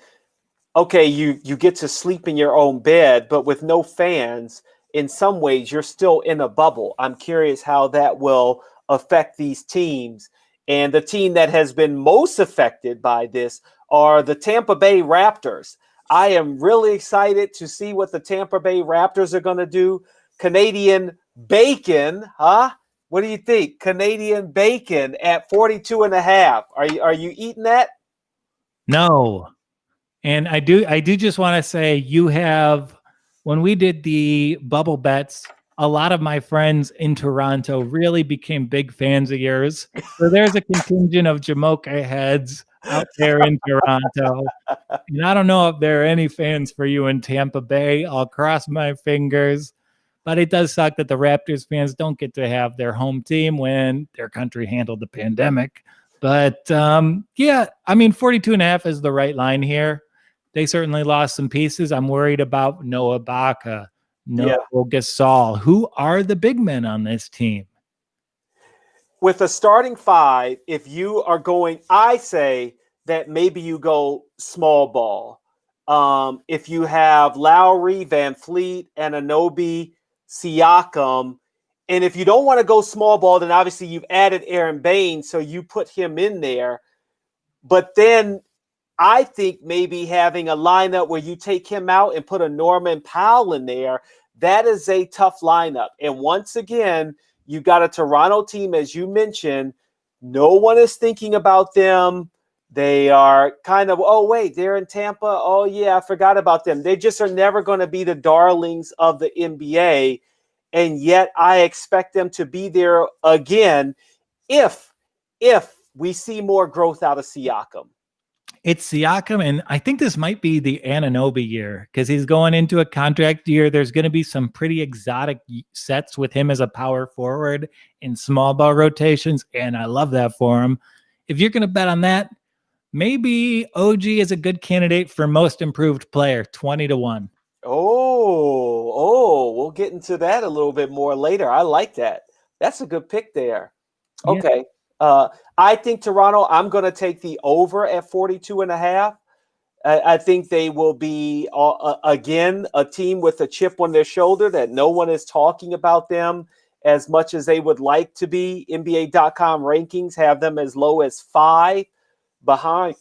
okay, you get to sleep in your own bed, but with no fans, in some ways, you're still in a bubble. I'm curious how that will affect these teams. And the team that has been most affected by this are the Tampa Bay Raptors. I am really excited to see what the Tampa Bay Raptors are going to do. Canadian bacon, huh? What do you think? Canadian bacon at 42.5. Are you eating that? No. And I do just want to say when we did the bubble bets, a lot of my friends in Toronto really became big fans of yours. So there's a contingent of Jumoke heads out there in Toronto. And I don't know if there are any fans for you in Tampa Bay. I'll cross my fingers. But it does suck that the Raptors fans don't get to have their home team when their country handled the pandemic. But 42.5 is the right line here. They certainly lost some pieces. I'm worried about Noah Baca, Gasol. Who are the big men on this team? With a starting 5, if you are going, I say that maybe you go small ball. If you have Lowry, Van Fleet, Anunoby, Siakam, and if you don't want to go small ball, then obviously you've added Aaron Baines, so you put him in there. But then I think maybe having a lineup where you take him out and put a Norman Powell in there, that is a tough lineup. And once again, you got a Toronto team, as you mentioned, no one is thinking about them. They are kind of, oh, wait, they're in Tampa. Oh, yeah, I forgot about them. They just are never going to be the darlings of the NBA. And yet I expect them to be there again if we see more growth out of Siakam. It's Siakam, and I think this might be the Anunoby year because he's going into a contract year. There's going to be some pretty exotic sets with him as a power forward in small ball rotations, and I love that for him. If you're going to bet on that, maybe OG is a good candidate for most improved player, 20-1. Oh, we'll get into that a little bit more later. I like that. That's a good pick there. Okay. Yeah. I think Toronto, I'm going to take the over at 42.5. I think they will be, again, a team with a chip on their shoulder that no one is talking about them as much as they would like to be. NBA.com rankings have them as low as 5 behind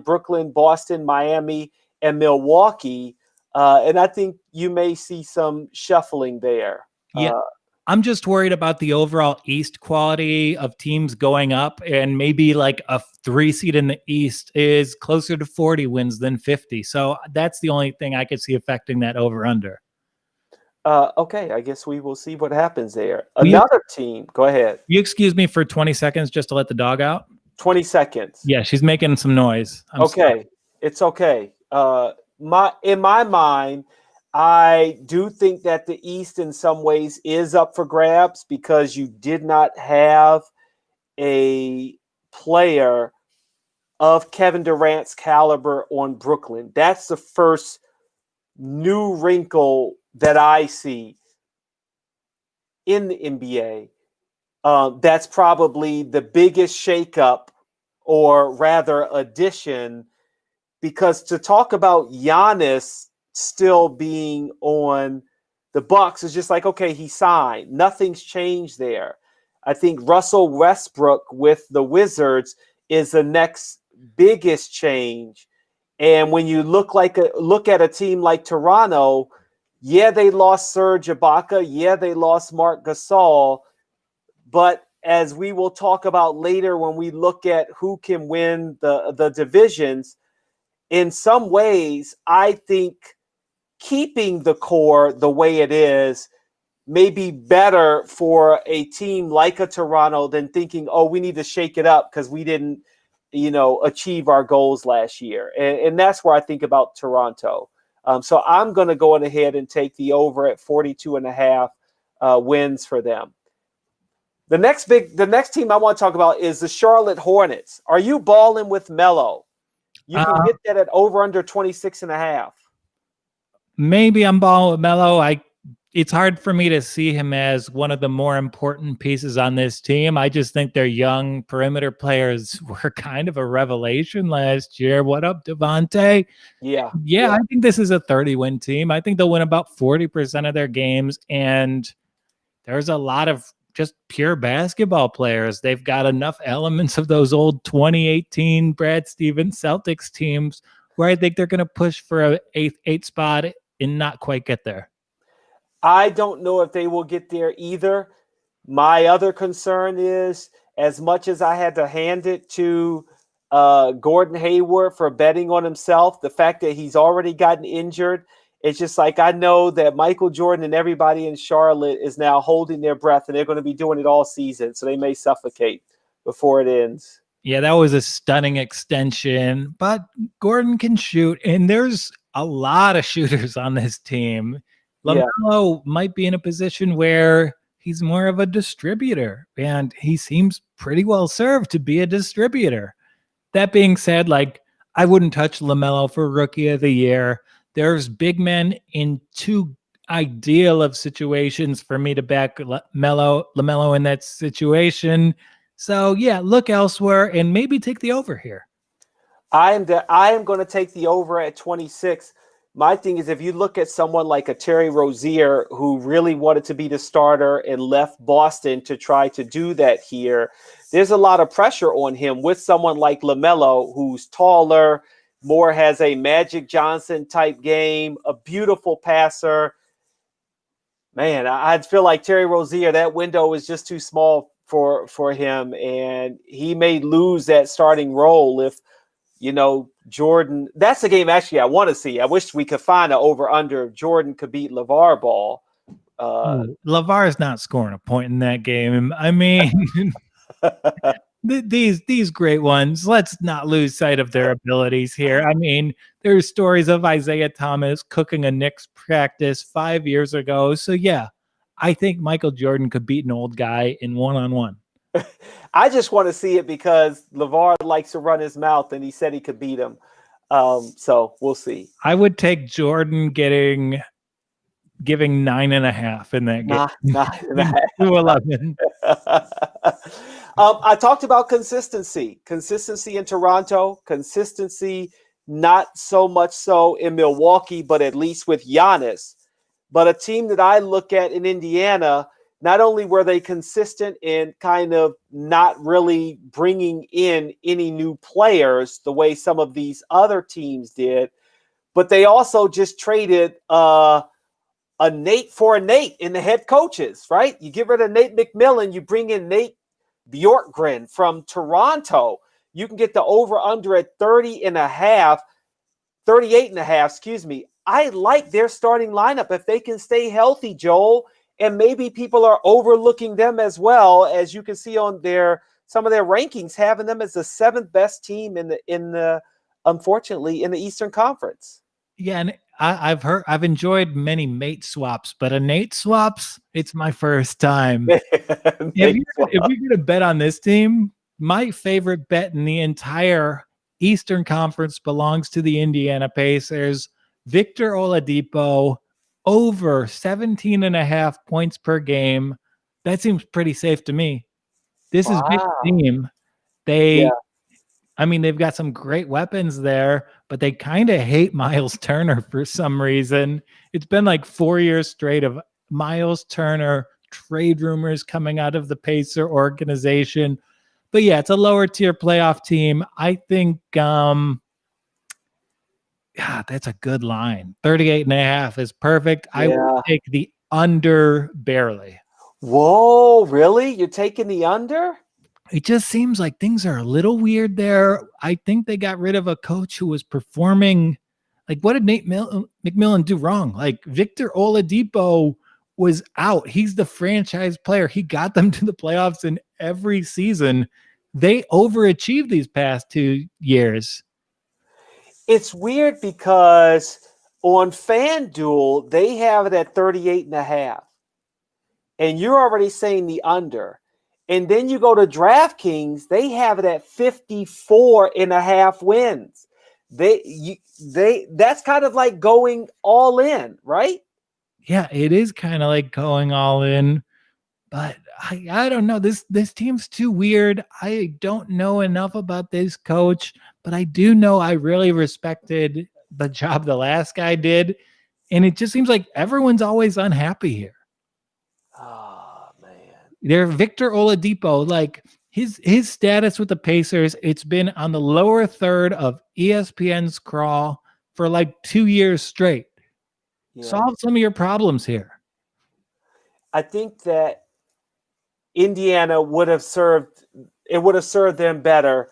Brooklyn, Boston, Miami, and Milwaukee. And I think you may see some shuffling there. Yeah. I'm just worried about the overall East quality of teams going up, and maybe like a 3 seed in the East is closer to 40 wins than 50. So that's the only thing I could see affecting that over under. Okay. I guess we will see what happens there. Another team. Go ahead. You excuse me for 20 seconds just to let the dog out? 20 seconds. Yeah, she's making some noise. I'm okay. Sorry. It's okay. In my mind, I do think that the East in some ways is up for grabs because you did not have a player of Kevin Durant's caliber on Brooklyn. That's the first new wrinkle that I see in the NBA. That's probably the biggest shakeup, or rather addition, because to talk about Giannis still being on the Bucks is just like, okay, he signed. Nothing's changed there. I think Russell Westbrook with the Wizards is the next biggest change. And when you look at a team like Toronto, yeah, they lost Serge Ibaka. Yeah, they lost Marc Gasol. But as we will talk about later when we look at who can win the divisions, in some ways, I think keeping the core the way it is may be better for a team like a Toronto than thinking, oh, we need to shake it up because we didn't, achieve our goals last year. And that's where I think about Toronto. So I'm going to go ahead and take the over at 42.5 wins for them. The next team I want to talk about is the Charlotte Hornets. Are you balling with Melo? You can get that at over under 26.5. Maybe I'm balling with Melo. It's hard for me to see him as one of the more important pieces on this team. I just think their young perimeter players were kind of a revelation last year. What up, Devontae? Yeah. I think this is a 30-win team. I think they'll win about 40% of their games, and there's a lot of just pure basketball players. They've got enough elements of those old 2018 Brad Stevens Celtics teams where I think they're going to push for an eighth spot and not quite get there. I don't know if they will get there either. My other concern is, as much as I had to hand it to Gordon Hayward for betting on himself, the fact that he's already gotten injured, it's just like I know that Michael Jordan and everybody in Charlotte is now holding their breath, and they're going to be doing it all season, so they may suffocate before it ends. Yeah, that was a stunning extension, but Gordon can shoot, and there's a lot of shooters on this team. LaMelo might be in a position where he's more of a distributor, and he seems pretty well served to be a distributor. That being said, I wouldn't touch LaMelo for Rookie of the Year. There's big men in too ideal of situations for me to back LaMelo in that situation. So, look elsewhere and maybe take the over here. I am going to take the over at 26. My thing is, if you look at someone like a Terry Rozier who really wanted to be the starter and left Boston to try to do that here, there's a lot of pressure on him with someone like LaMelo, who's taller, more has a Magic Johnson type game, a beautiful passer. Man, I feel like Terry Rozier, that window is just too small for him, and he may lose that starting role if, Jordan. That's the game actually I want to see. I wish we could find an over-under if Jordan could beat LeVar Ball. LeVar's not scoring a point in that game. I mean, these great ones, let's not lose sight of their abilities here. I mean, there's stories of Isaiah Thomas cooking a Knicks practice 5 years ago. So, I think Michael Jordan could beat an old guy in one-on-one. I just want to see it because LeVar likes to run his mouth, and he said he could beat him. So we'll see. I would take Jordan giving 9.5 in that game. 9.5. 2-11. I talked about consistency in Toronto, consistency not so much so in Milwaukee, but at least with Giannis. But a team that I look at in Indiana, not only were they consistent in kind of not really bringing in any new players the way some of these other teams did, but they also just traded a Nate for a Nate in the head coaches, right? You get rid of Nate McMillan, you bring in Nate Bjorkgren from Toronto. You can get the over-under at 38.5, excuse me. I like their starting lineup if they can stay healthy, Joel. And maybe people are overlooking them as well, as you can see on some of their rankings, having them as the 7th best team unfortunately in the Eastern Conference. Yeah, and I've enjoyed many mate swaps, but a Nate swaps, it's my first time. If you're gonna bet on this team, my favorite bet in the entire Eastern Conference belongs to the Indiana Pacers. Victor Oladipo, over 17.5 points per game. That seems pretty safe to me. This is big team. They've got some great weapons there, but they kind of hate Miles Turner for some reason. It's been like 4 years straight of Miles Turner trade rumors coming out of the Pacer organization. But yeah, it's a lower tier playoff team. I think that's a good line. 38.5 is perfect. I will take the under barely. Whoa, really? You're taking the under? It just seems like things are a little weird there. I think they got rid of a coach who was performing. Like, what did Nate McMillan do wrong? Like, Victor Oladipo was out. He's the franchise player. He got them to the playoffs in every season. They overachieved these past 2 years. It's weird because on FanDuel, they have it at 38.5. And you're already saying the under. And then you go to DraftKings, they have it at 54.5 wins. That's kind of like going all in, right? Yeah, it is kind of like going all in. But I don't know. This team's too weird. I don't know enough about this coach, but I do know I really respected the job the last guy did. And it just seems like everyone's always unhappy here. Oh, man. They're Victor Oladipo, like his status with the Pacers, it's been on the lower third of ESPN's crawl for like 2 years straight. Yeah. Solve some of your problems here. I think that Indiana would have served them better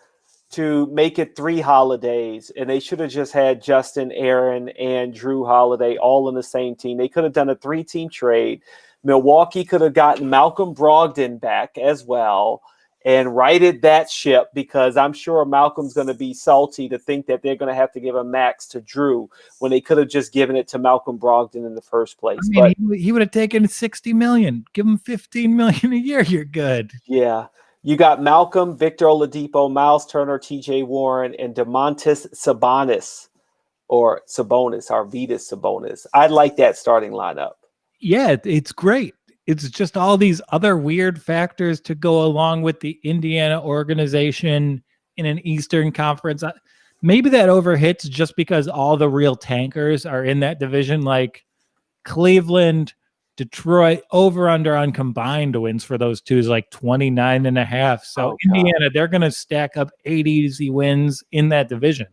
to make it 3 holidays, and they should have just had Justin, Aaron, and Drew Holiday all in the same team. They could have done a 3-team trade. Milwaukee could have gotten Malcolm Brogdon back as well and righted that ship, because I'm sure Malcolm's going to be salty to think that they're going to have to give a max to Drew when they could have just given it to Malcolm Brogdon in the first place. He would have taken $60 million. Give him $15 million a year. You're good. Yeah. You got Malcolm, Victor Oladipo, Miles Turner, TJ Warren, and Domantas Sabonis, or Arvydas Sabonis. I like that starting lineup. Yeah, it's great. It's just all these other weird factors to go along with the Indiana organization in an Eastern Conference. Maybe that overhits just because all the real tankers are in that division, like Cleveland, Detroit. Over under on combined wins for those two is like 29.5. So Indiana, they're going to stack up 80 easy wins in that division.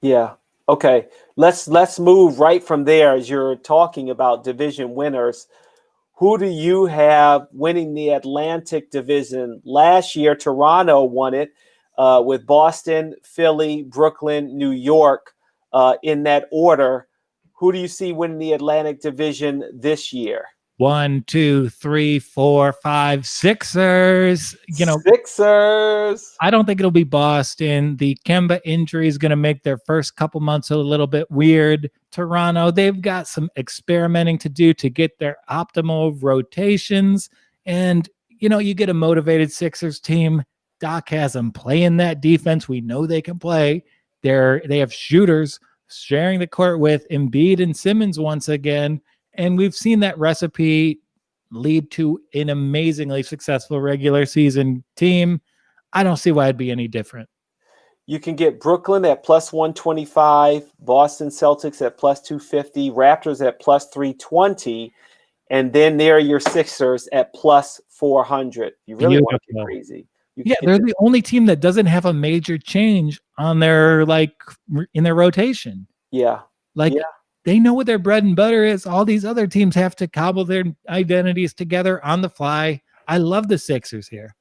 Yeah. Okay. Let's move right from there. As you're talking about division winners, who do you have winning the Atlantic Division? Last year, Toronto won it with Boston, Philly, Brooklyn, New York in that order. Who do you see winning the Atlantic Division this year? 1, 2, 3, 4, 5, Sixers. Sixers. I don't think it'll be Boston. The Kemba injury is going to make their first couple months a little bit weird. Toronto, they've got some experimenting to do to get their optimal rotations. And, you get a motivated Sixers team. Doc has them playing that defense. We know they can play. They have shooters sharing the court with Embiid and Simmons once again. And we've seen that recipe lead to an amazingly successful regular season team. I don't see why it'd be any different. You can get Brooklyn at plus 125, Boston Celtics at plus 250, Raptors at plus 320, and then there are your Sixers at plus 400. You really want to get crazy. They're the only team that doesn't have a major change on their in their rotation. Yeah. They know what their bread and butter is. All these other teams have to cobble their identities together on the fly. I love the Sixers here.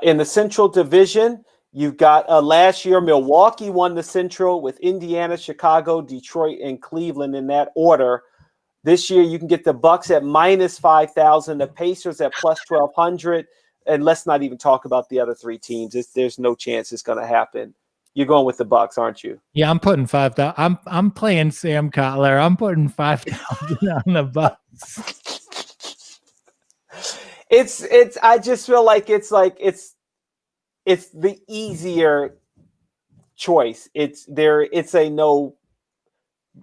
In the Central Division, you've got last year, Milwaukee won the Central with Indiana, Chicago, Detroit, and Cleveland in that order. This year, you can get the Bucks at minus 5,000, the Pacers at plus 1,200, and let's not even talk about the other 3 teams. There's no chance it's going to happen. You're going with the Bucks, aren't you? Yeah, I'm putting 5,000. I'm playing Sam Cutler. I'm putting 5,000 on the Bucks. I just feel like it's the easier choice. It's a no-brainer.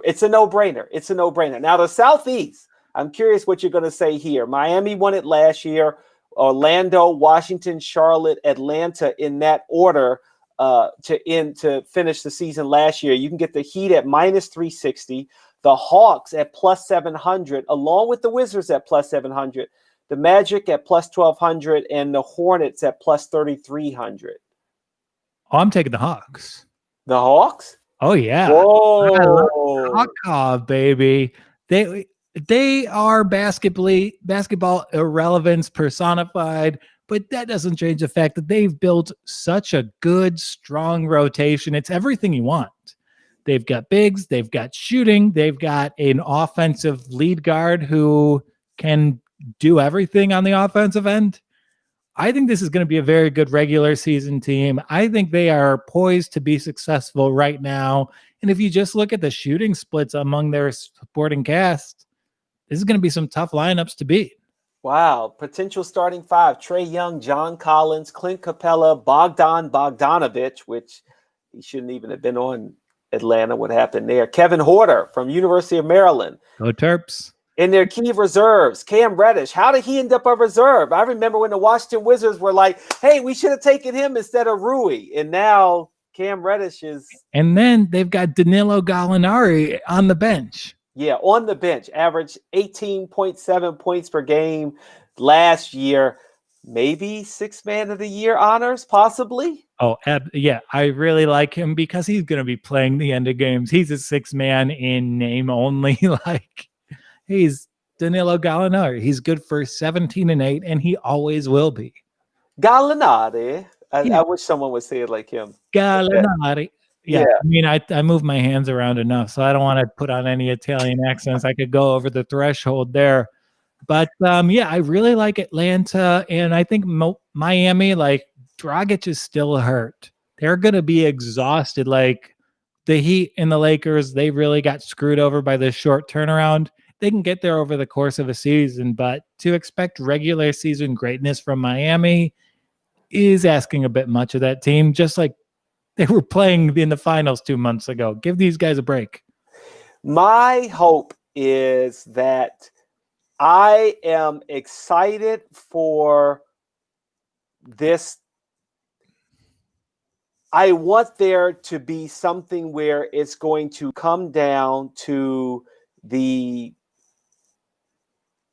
It's a no-brainer. Now the Southeast, I'm curious what you're going to say here. Miami won it last year. Orlando, Washington, Charlotte, Atlanta in that order to finish the season last year. You can get the Heat at -360, the Hawks at +700, along with the Wizards at +700, the Magic at +1200, and the Hornets at +3300. Oh, I'm taking the Hawks. The Hawks? Oh yeah. Whoa. Hawk, baby. They are basketball irrelevance personified, but that doesn't change the fact that they've built such a good, strong rotation. It's everything you want. They've got bigs, they've got shooting, they've got an offensive lead guard who can do everything on the offensive end. I think this is going to be a very good regular season team. I think they are poised to be successful right now. And if you just look at the shooting splits among their supporting cast, this is going to be some tough lineups to beat. Wow. Potential starting five: Trae Young, John Collins, Clint Capella, Bogdan Bogdanovic, which he shouldn't even have been on Atlanta. What happened there? Kevin Huerter from University of Maryland. Go Terps. In their key reserves, Cam Reddish. How did he end up a reserve? I remember when the Washington Wizards were like, hey, we should have taken him instead of Rui. And now Cam Reddish is. And then they've got Danilo Gallinari on the bench. Yeah, on the bench, averaged 18.7 points per game last year. Maybe sixth man of the year honors, possibly. Oh, yeah, I really like him because he's going to be playing the end of games. He's a sixth man in name only. Like, he's Danilo Gallinari. He's good for 17 and 8, and he always will be. Gallinari. I wish someone would say it like him. Gallinari. Yeah, I mean, I move my hands around enough, so I don't want to put on any Italian accents. I could go over the threshold there. But, yeah, I really like Atlanta, and I think Miami, like, Dragic is still hurt. They're going to be exhausted. Like, the Heat and the Lakers, they really got screwed over by this short turnaround. They can get there over the course of a season, but to expect regular season greatness from Miami is asking a bit much of that team, just like they were playing in the finals 2 months ago. Give these guys a break. My hope is that I am excited for this. I want there to be something where it's going to come down to the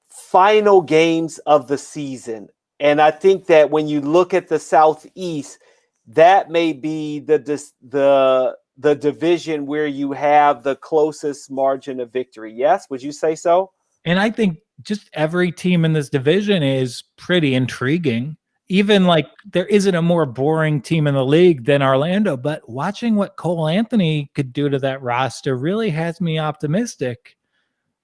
final games of the season. And I think that when you look at the Southeast, that may be the division where you have the closest margin of victory. Yes, would you say so? And I think just every team in this division is pretty intriguing. Even like there isn't a more boring team in the league than Orlando, but watching what Cole Anthony could do to that roster really has me optimistic.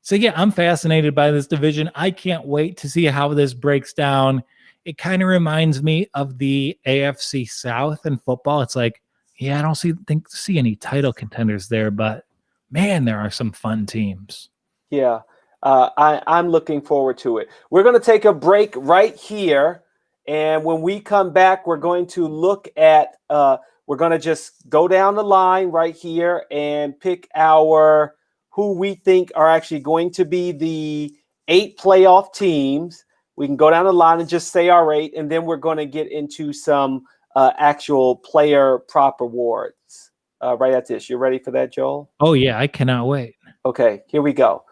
So yeah, I'm fascinated by this division. I can't wait to see how this breaks down. It kind of reminds me of the AFC South in football. It's like, yeah, I don't see any title contenders there, but man, there are some fun teams. Yeah, I'm looking forward to it. We're going to take a break right here. And when we come back, we're going to look at, we're going to just go down the line right here and pick who we think are actually going to be the 8 playoff teams. We can go down the line and just say our 8, and then we're going to get into some actual player prop awards right at this. You ready for that, Joel? Oh, yeah, I cannot wait. Okay, here we go.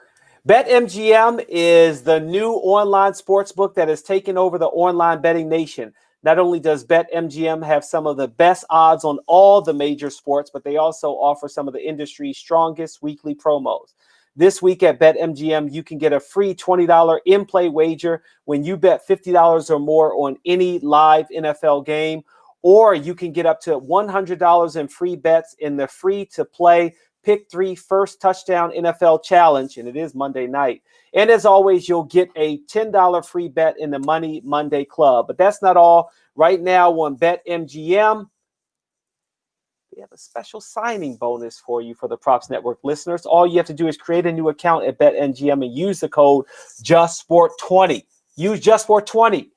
BetMGM is the new online sportsbook that has taken over the online betting nation. Not only does BetMGM have some of the best odds on all the major sports, but they also offer some of the industry's strongest weekly promos. This week at BetMGM, you can get a free $20 in-play wager when you bet $50 or more on any live NFL game, or you can get up to $100 in free bets in the free-to-play Pick 3 First Touchdown NFL Challenge, and it is Monday night. And as always, you'll get a $10 free bet in the Money Monday Club. But that's not all. Right now on BetMGM, we have a special signing bonus for you for the Props Network listeners. All you have to do is create a new account at BetMGM and use the code JustSport20. Use JustSport20.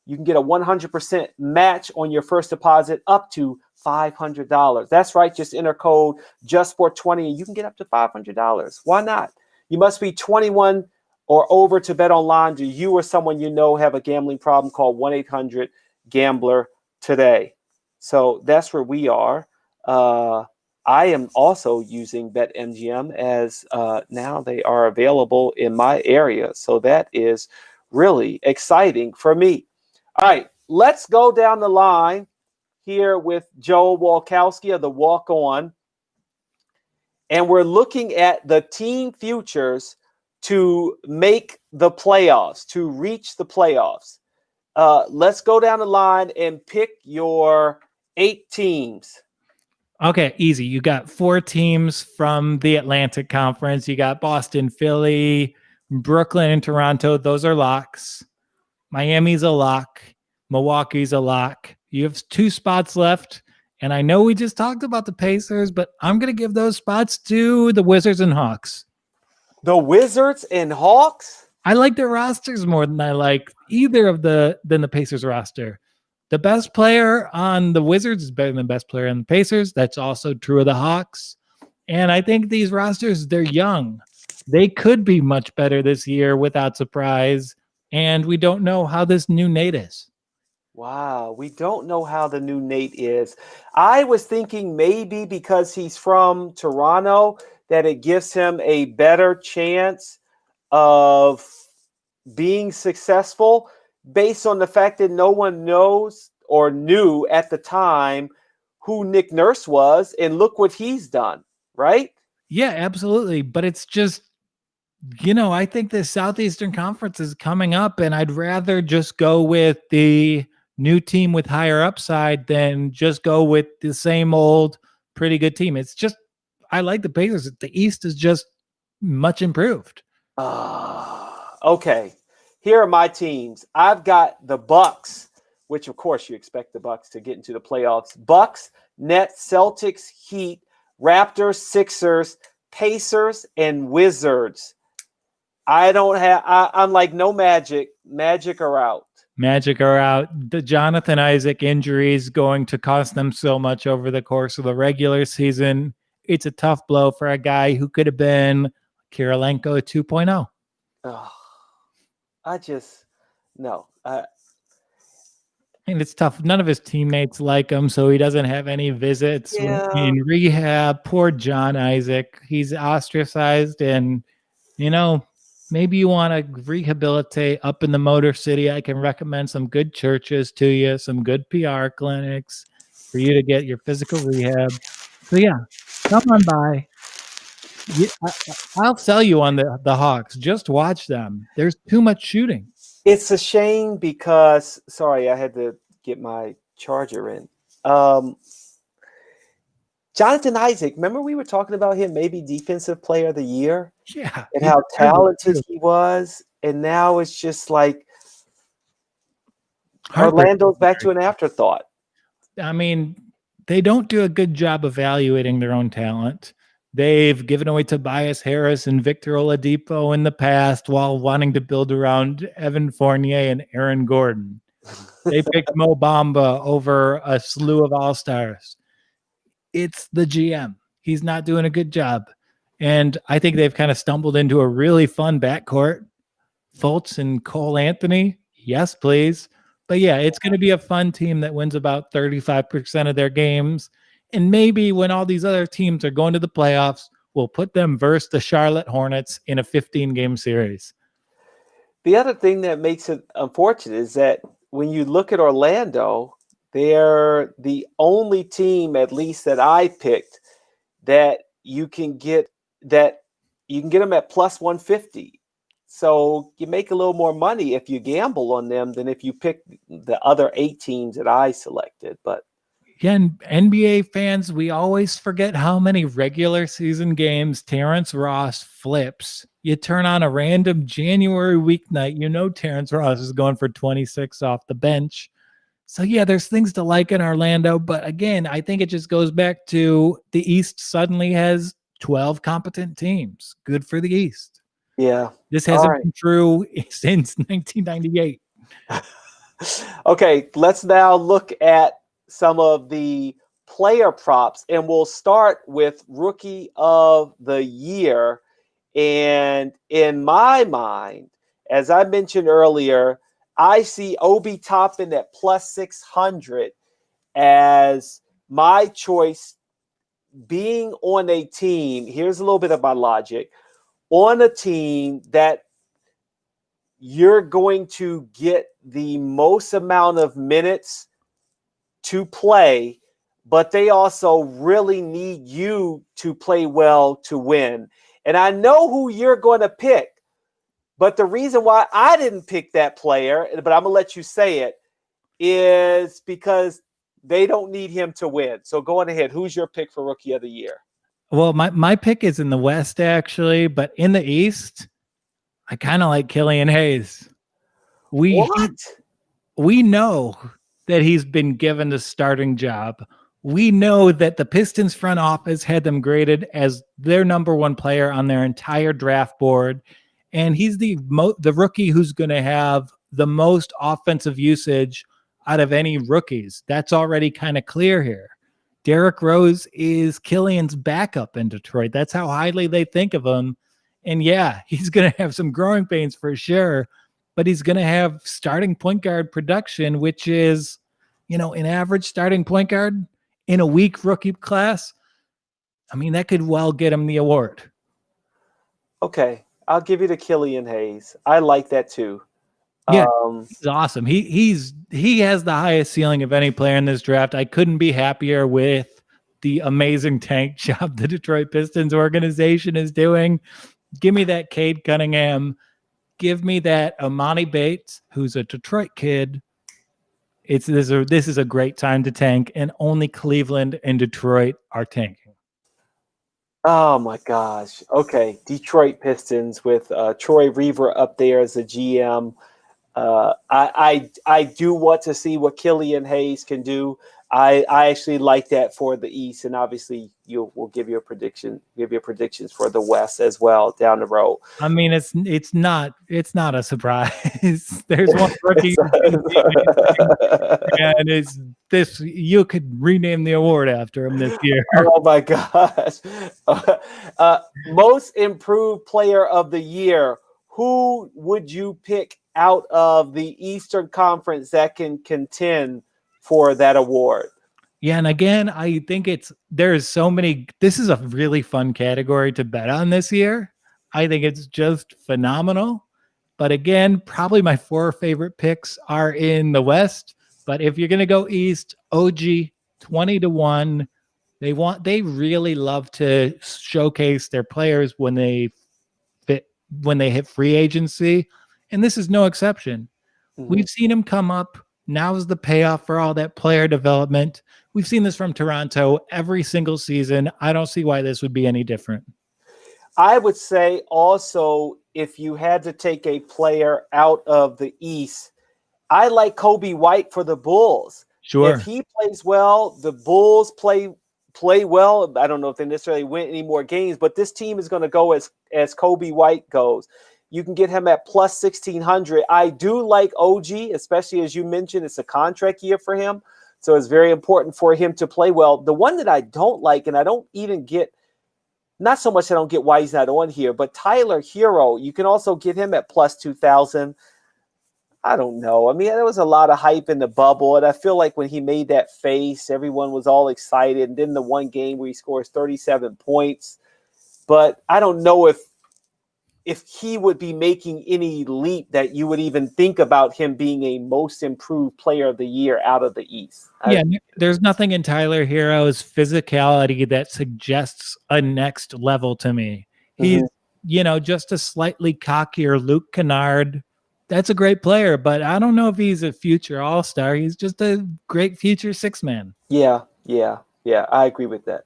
you can get a 100% match on your first deposit up to $500. That's right. Just enter code JUST420 and you can get up to $500. Why not? You must be 21 or over to bet online. Do you or someone you know have a gambling problem? Call 1-800-GAMBLER today. So that's where we are. I am also using BetMGM as now they are available in my area. So that is really exciting for me. All right, let's go down the line here with Joel Walkowski of the Walk On. And we're looking at the team futures to make the playoffs, to reach the playoffs. Let's go down the line and pick your 8 teams. Okay, easy. You got 4 teams from the Atlantic Conference. You got Boston, Philly, Brooklyn, and Toronto. Those are locks. Miami's a lock. Milwaukee's a lock. You have 2 spots left. And I know we just talked about the Pacers, but I'm going to give those spots to the Wizards and Hawks. The Wizards and Hawks? I like their rosters more than I like either of the Pacers roster. The best player on the Wizards is better than the best player on the Pacers. That's also true of the Hawks. And I think these rosters, they're young. They could be much better this year without surprise. And we don't know how this new Nate is. Wow, we don't know how the new Nate is. I was thinking maybe because he's from Toronto that it gives him a better chance of being successful based on the fact that no one knows or knew at the time who Nick Nurse was, and look what he's done, right? Yeah, absolutely. But it's just, I think the Southeastern Conference is coming up, and I'd rather just go with the new team with higher upside than just go with the same old pretty good team. It's just, I like the Pacers. The East is just much improved. Okay. Here are my teams. I've got the Bucks, which of course you expect the Bucks to get into the playoffs. Bucks, Nets, Celtics, Heat, Raptors, Sixers, Pacers, and Wizards. I'm like no Magic. Magic are out. Magic are out. The Jonathan Isaac injury is going to cost them so much over the course of the regular season. It's a tough blow for a guy who could have been Kirilenko 2.0. Oh, no. And it's tough. None of his teammates like him, so he doesn't have any visits in rehab. Poor John Isaac. He's ostracized, and, maybe you want to rehabilitate up in the Motor City. I can recommend some good churches to you, some good PR clinics for you to get your physical rehab. So, yeah, come on by. I'll sell you on the Hawks. Just watch them. There's too much shooting. It's a shame because, sorry, I had to get my charger in. Jonathan Isaac, remember we were talking about him, maybe Defensive Player of the Year? Yeah. And how talented he was. And now it's just like Orlando's back to an afterthought. I mean, they don't do a good job evaluating their own talent. They've given away Tobias Harris and Victor Oladipo in the past while wanting to build around Evan Fournier and Aaron Gordon. They picked Mo Bamba over a slew of all-stars. It's the GM. He's not doing a good job. And I think they've kind of stumbled into a really fun backcourt. Fultz and Cole Anthony, yes, please. But yeah, it's going to be a fun team that wins about 35% of their games. And maybe when all these other teams are going to the playoffs, we'll put them versus the Charlotte Hornets in a 15-game series. The other thing that makes it unfortunate is that when you look at Orlando, they're the only team, at least that I picked, that you can get them at plus 150. So you make a little more money if you gamble on them than if you pick the other 8 teams that I selected. But yeah, and NBA fans, we always forget how many regular season games Terrence Ross flips. You turn on a random January weeknight, Terrence Ross is going for 26 off the bench. So yeah, there's things to like in Orlando, but again, I think it just goes back to the East suddenly has 12 competent teams. Good for the East. Yeah. This hasn't been true since 1998. Okay, let's now look at some of the player props, and we'll start with Rookie of the Year. And in my mind, as I mentioned earlier, I see Obi Toppin at plus 600 as my choice, being on a team. Here's a little bit of my logic. On a team that you're going to get the most amount of minutes to play, but they also really need you to play well to win. And I know who you're going to pick, but the reason why I didn't pick that player, but I'm going to let you say it, is because they don't need him to win. So go on ahead. Who's your pick for Rookie of the Year? Well, my pick is in the West, actually, but in the East, I kind of like Killian Hayes. We know that he's been given the starting job. We know that the Pistons front office had them graded as their number one player on their entire draft board. And he's the rookie who's going to have the most offensive usage out of any rookies. That's already kind of clear here. Derrick Rose is Killian's backup in Detroit. That's how highly they think of him. And yeah, he's going to have some growing pains for sure, but he's going to have starting point guard production, which is, an average starting point guard in a weak rookie class. I mean, that could well get him the award. Okay, I'll give you to Killian Hayes. I like that too. Yeah, he's awesome. He has the highest ceiling of any player in this draft. I couldn't be happier with the amazing tank job the Detroit Pistons organization is doing. Give me that Cade Cunningham. Give me that Amani Bates, who's a Detroit kid. This is a great time to tank, and only Cleveland and Detroit are tanking. Oh my gosh. Okay, Detroit Pistons with Troy Reaver up there as a GM. I do want to see what Killian Hayes can do. I actually like that for the East, and obviously we'll give you predictions for the West as well down the road. I mean, it's not a surprise. There's one rookie, and it's this. You could rename the award after him this year. Oh my gosh! Most improved player of the year. Who would you pick out of the Eastern Conference that can contend for that award? Yeah, and again, I think there's so many. This is a really fun category to bet on this year. I think it's just phenomenal. But again, probably my 4 favorite picks are in the West. But if you're going to go East, OG 20-1. They really love to showcase their players when they hit free agency, and this is no exception. Mm-hmm. We've seen him come up. Now is the payoff for all that player development. We've seen this from Toronto every single season. I don't see why this would be any different. I would say also, if you had to take a player out of the East, I like Kobe White for the Bulls. Sure. If he plays well, the Bulls play well. I don't know if they necessarily win any more games, but this team is going to go as Kobe White goes. You can get him at plus 1,600. I do like OG, especially as you mentioned, it's a contract year for him. So it's very important for him to play well. The one that I don't like, and I don't even get, not so much I don't get why he's not on here, but Tyler Hero, you can also get him at plus 2,000. I don't know. I mean, there was a lot of hype in the bubble, and I feel like when he made that face, everyone was all excited. And then the one game where he scores 37 points. But I don't know if he would be making any leap that you would even think about him being a most improved player of the year out of the East. Yeah, there's nothing in Tyler Hero's physicality that suggests a next level to me. He's, just a slightly cockier Luke Kennard. That's a great player, but I don't know if he's a future all-star. He's just a great future 6-man. Yeah. I agree with that.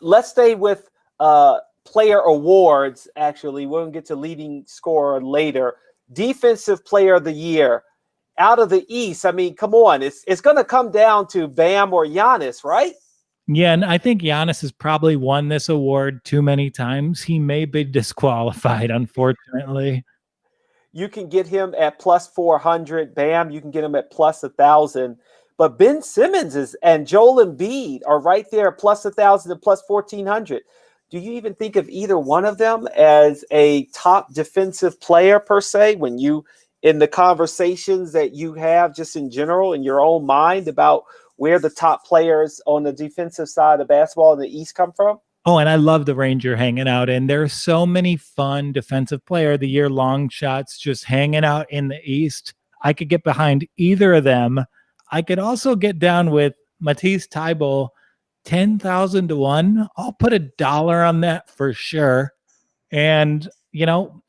Let's stay with player awards. Actually, we're going to get to leading scorer later. Defensive player of the year out of the East. I mean, come on. It's going to come down to Bam or Giannis, right? Yeah, and I think Giannis has probably won this award too many times. He may be disqualified, unfortunately. you can get him at plus 400. Bam, you can get him at plus 1,000. But Ben Simmons and Joel Embiid are right there, plus 1,000 and plus 1,400. Do you even think of either one of them as a top defensive player per se when you, in the conversations that you have just in general in your own mind about where the top players on the defensive side of basketball in the East come from? Oh, and I love the range you're hanging out in. There's so many fun defensive player of the year long shots just hanging out in the East. I could get behind either of them. I could also get down with Matisse Thybulle, 10,000 to 1. I'll put $1 on that for sure. And, you know,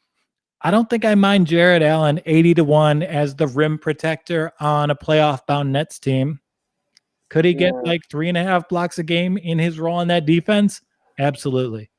I don't think I mind Jared Allen 80 to 1 as the rim protector on a playoff bound Nets team. Could he get like 3.5 blocks a game in his role in that defense? Absolutely.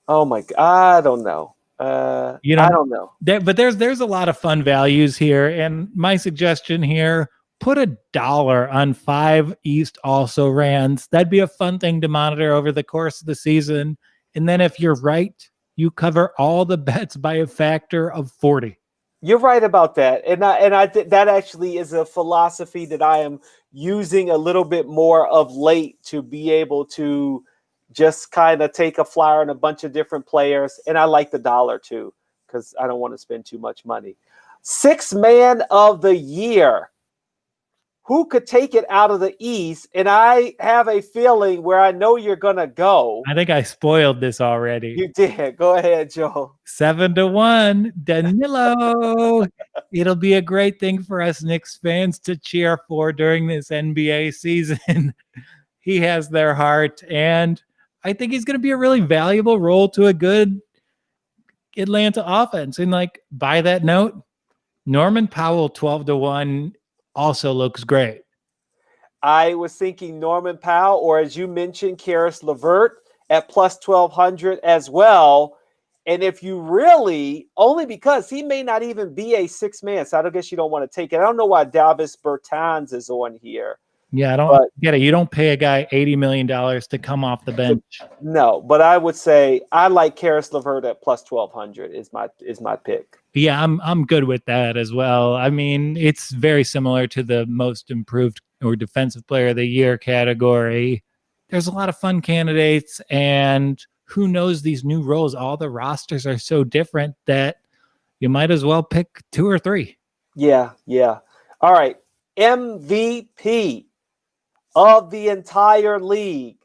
Oh my God, I don't know. I don't know. But there's a lot of fun values here, and my suggestion here: put $1 on 5 East also rans. That'd be a fun thing to monitor over the course of the season. And then if you're right, you cover all the bets by a factor of 40. You're right about that, and I think that actually is a philosophy that I am using a little bit more of late to be able to just kind of take a flyer on a bunch of different players. And I like the dollar too, because I don't want to spend too much money. 6th man of the year. Who could take it out of the East? And I have a feeling where I know you're going to go. I think I spoiled this already. You did. Go ahead, Joe. 7 to 1, Danilo. It'll be a great thing for us Knicks fans to cheer for during this NBA season. He has their heart, and I think he's going to be a really valuable role to a good Atlanta offense. And like by that note, Norman Powell 12 to 1 also looks great. I was thinking Norman Powell, or as you mentioned, Karis LeVert at plus 1,200 as well. And if you really, only because he may not even be a 6th man, so I don't guess you don't want to take it. I don't know why Davis Bertans is on here. Yeah, I don't get it. You don't pay a guy $80 million to come off the bench. No, but I would say I like Karis LeVert at plus 1,200 is my pick. Yeah, I'm good with that as well. I mean, it's very similar to the most improved or defensive player of the year category. There's a lot of fun candidates, and who knows these new roles? All the rosters are so different that you might as well pick 2 or 3. Yeah. All right, MVP of the entire league.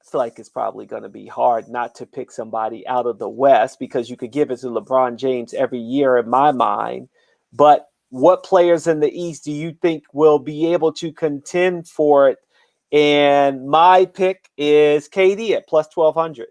I feel like it's probably going to be hard not to pick somebody out of the West because you could give it to LeBron James every year in my mind. But what players in the East do you think will be able to contend for it? And my pick is KD at plus 1,200.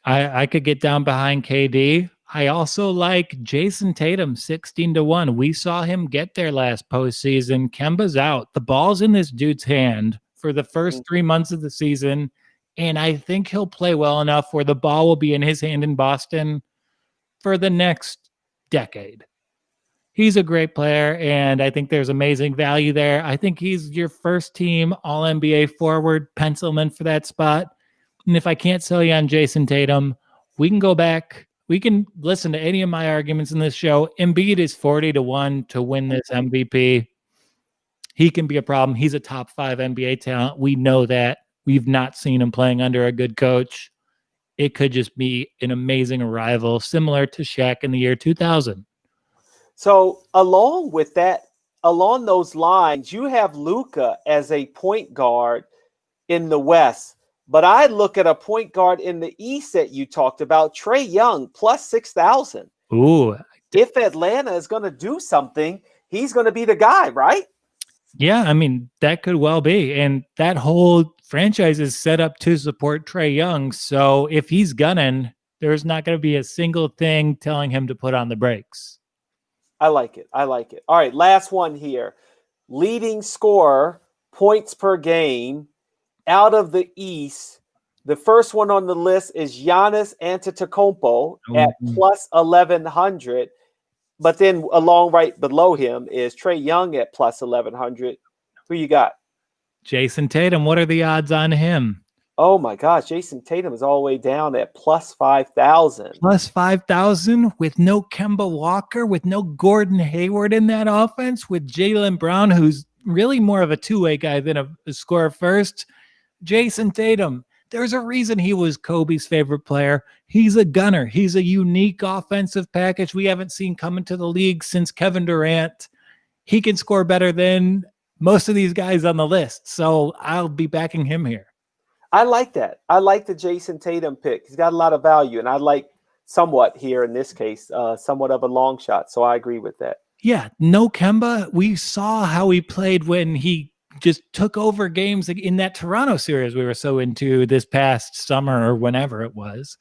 I could get down behind KD. I also like Jason Tatum, 16 to 1. We saw him get there last postseason. Kemba's out. The ball's in this dude's hand for the first 3 months of the season. And I think he'll play well enough where the ball will be in his hand in Boston for the next decade. He's a great player, and I think there's amazing value there. I think he's your first team All-NBA forward, pencilman for that spot. And if I can't sell you on Jason Tatum, we can go back. We can listen to any of my arguments in this show. Embiid is 40 to 1 to win this MVP. He can be a problem. He's a top 5 NBA talent. We know that. We've not seen him playing under a good coach. It could just be an amazing arrival, similar to Shaq in the year 2000. So along those lines, you have Luka as a point guard in the West. But I look at a point guard in the East that you talked about, Trae Young, plus 6,000. Ooh. If Atlanta is going to do something, he's going to be the guy, right? Yeah, I mean, that could well be. And that whole franchise is set up to support Trae Young. So if he's gunning, there's not going to be a single thing telling him to put on the brakes. I like it. All right, last one here. Leading scorer, points per game, out of the East. The first one on the list is Giannis Antetokounmpo at plus 1,100. But then along right below him is Trae Young at plus 1,100. Who you got? Jason Tatum, what are the odds on him? Oh my gosh, Jason Tatum is all the way down at plus 5,000. Plus 5,000 with no Kemba Walker, with no Gordon Hayward in that offense, with Jaylen Brown, who's really more of a two-way guy than a scorer first. Jason Tatum, there's a reason he was Kobe's favorite player. He's a gunner. He's a unique offensive package we haven't seen come into the league since Kevin Durant. He can score better than most of these guys on the list, so I'll be backing him here. I like that. I like the Jason Tatum pick. He's got a lot of value, and I like somewhat here in this case, somewhat of a long shot. So I agree with that. Yeah, no Kemba. We saw how he played when he just took over games in that Toronto series we were so into this past summer or whenever it was.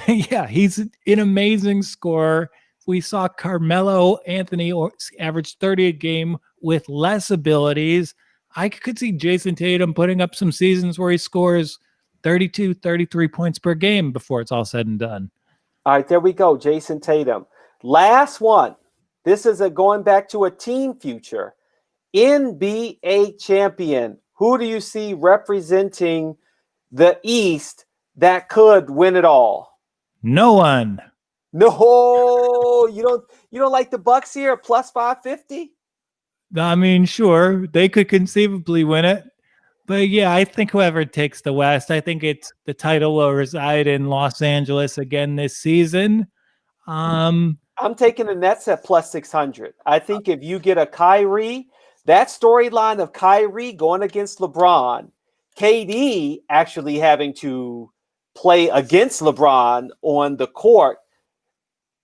Yeah, he's an amazing scorer. We saw Carmelo Anthony average 30 a game with less abilities. I could see Jason Tatum putting up some seasons where he scores 32, 33 points per game before it's all said and done. All right, there we go. Jason Tatum. Last one. This is going back to a team future. NBA champion. Who do you see representing the East that could win it all? No one. No, you don't like the Bucks here at plus 550? I mean, sure, they could conceivably win it. But yeah, I think whoever takes the West, I think the title will reside in Los Angeles again this season. I'm taking the Nets at plus 600. I think if you get a Kyrie, that storyline of Kyrie going against LeBron, KD actually having to play against LeBron on the court,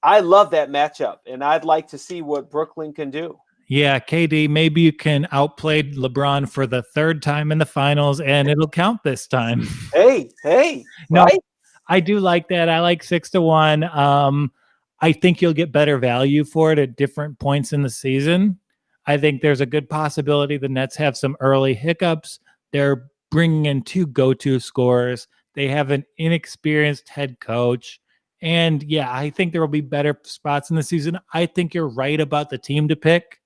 I love that matchup, and I'd like to see what Brooklyn can do. Yeah, KD, maybe you can outplay LeBron for the third time in the finals, and it'll count this time. Hey, no, right? I do like that. I like 6-1. I think you'll get better value for it at different points in the season. I think there's a good possibility the Nets have some early hiccups. They're bringing in two go-to scorers. They have an inexperienced head coach. And yeah, I think there will be better spots in the season. I think you're right about the team to pick.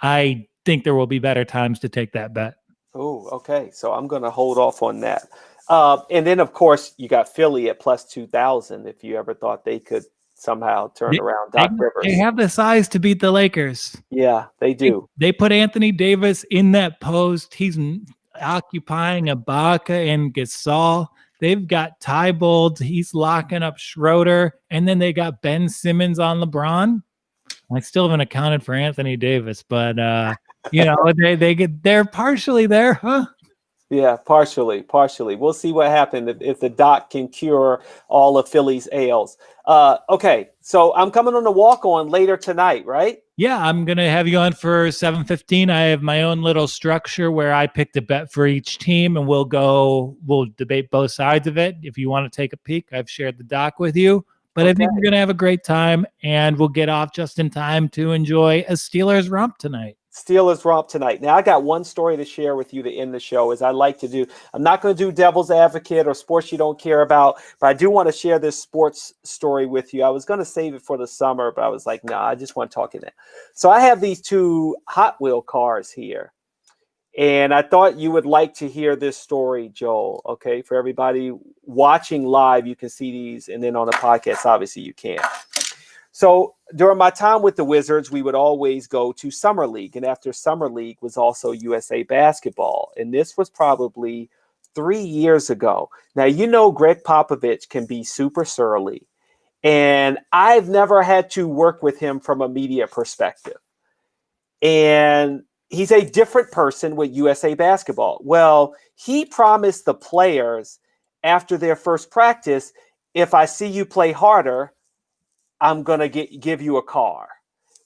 I think there will be better times to take that bet. Oh, okay. So I'm going to hold off on that. And then, of course, you got Philly at plus 2,000 if you ever thought they could somehow turn around Doc Rivers. They have the size to beat the Lakers. Yeah, they do. They put Anthony Davis in that post. He's occupying Ibaka and Gasol. They've got Tybold. He's locking up Schroeder. And then they got Ben Simmons on LeBron. I still haven't accounted for Anthony Davis, but they're partially there, huh? Yeah, partially. We'll see what happens if the doc can cure all of Philly's ails. Okay, so I'm coming on the walk-on later tonight, right? Yeah, I'm going to have you on for 7:15. I have my own little structure where I picked a bet for each team, and we'll debate both sides of it. If you want to take a peek, I've shared the doc with you. But I think we're going to have a great time, and we'll get off just in time to enjoy a Steelers romp tonight. Steelers romp tonight. Now, I got one story to share with you to end the show, as I like to do. I'm not going to do devil's advocate or sports you don't care about, but I do want to share this sports story with you. I was going to save it for the summer, but I was like, no, I just want to talk in it. So I have these two Hot Wheel cars here, and I thought you would like to hear this story, Joel. Okay, for everybody watching live, you can see these, and then on the podcast, obviously you can. So during my time with the Wizards, we would always go to Summer League. And after Summer League was also USA Basketball. And this was probably 3 years ago. Now, you know, Gregg Popovich can be super surly. And I've never had to work with him from a media perspective. And he's a different person with USA Basketball. Well, he promised the players after their first practice, if I see you play harder, I'm going to give you a car.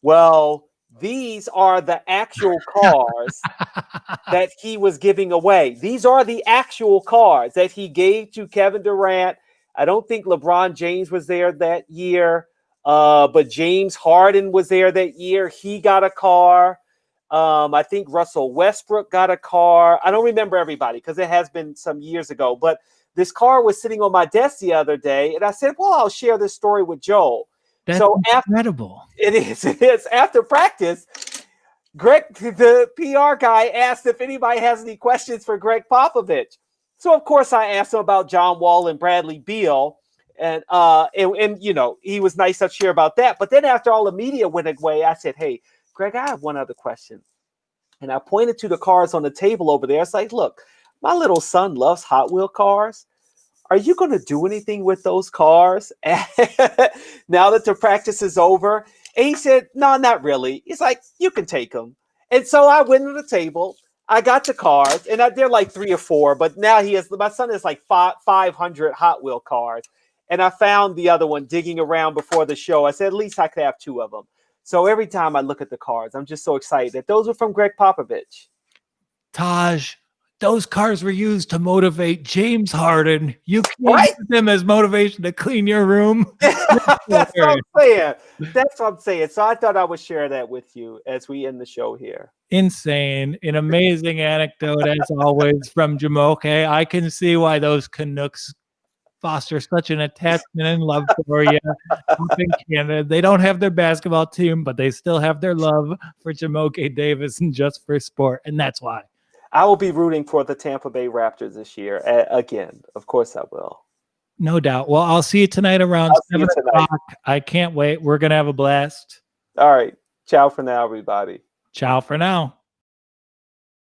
Well, these are the actual cars that he was giving away. These are the actual cars that he gave to Kevin Durant. I don't think LeBron James was there that year, but James Harden was there that year. He got a car. I think Russell Westbrook got a car. I don't remember everybody because it has been some years ago. But this car was sitting on my desk the other day, and I said, well, I'll share this story with Joel. That's incredible. It is. After practice, Greg, the PR guy, asked if anybody has any questions for Gregg Popovich. So of course I asked him about John Wall and Bradley Beal. And you know, he was nice to share about that. But then after all the media went away, I said, hey, Greg, I have one other question. And I pointed to the cars on the table over there. It's like, look, my little son loves Hot Wheel cars. Are you going to do anything with those cars now that the practice is over? And he said, no, not really. He's like, you can take them. And so I went to the table. I got the cars, and they're like 3 or 4. But now my son has like 500 Hot Wheel cars. And I found the other one digging around before the show. I said, at least I could have 2 of them. So every time I look at the cars, I'm just so excited that those are from Gregg Popovich. Taj, those cars were used to motivate James Harden. You can't Right? use them as motivation to clean your room. That's what I'm saying. That's what I'm saying. So I thought I would share that with you as we end the show here. Insane. An amazing anecdote, as always, from Jumoke. I can see why those Canucks foster such an attachment and love for you up in Canada. They don't have their basketball team, but they still have their love for Jumoke Davis and Just for Sport, and that's why. I will be rooting for the Tampa Bay Raptors this year again. Of course I will. No doubt. Well, I'll see you tonight around 7 o'clock. I can't wait. We're going to have a blast. All right. Ciao for now, everybody. Ciao for now.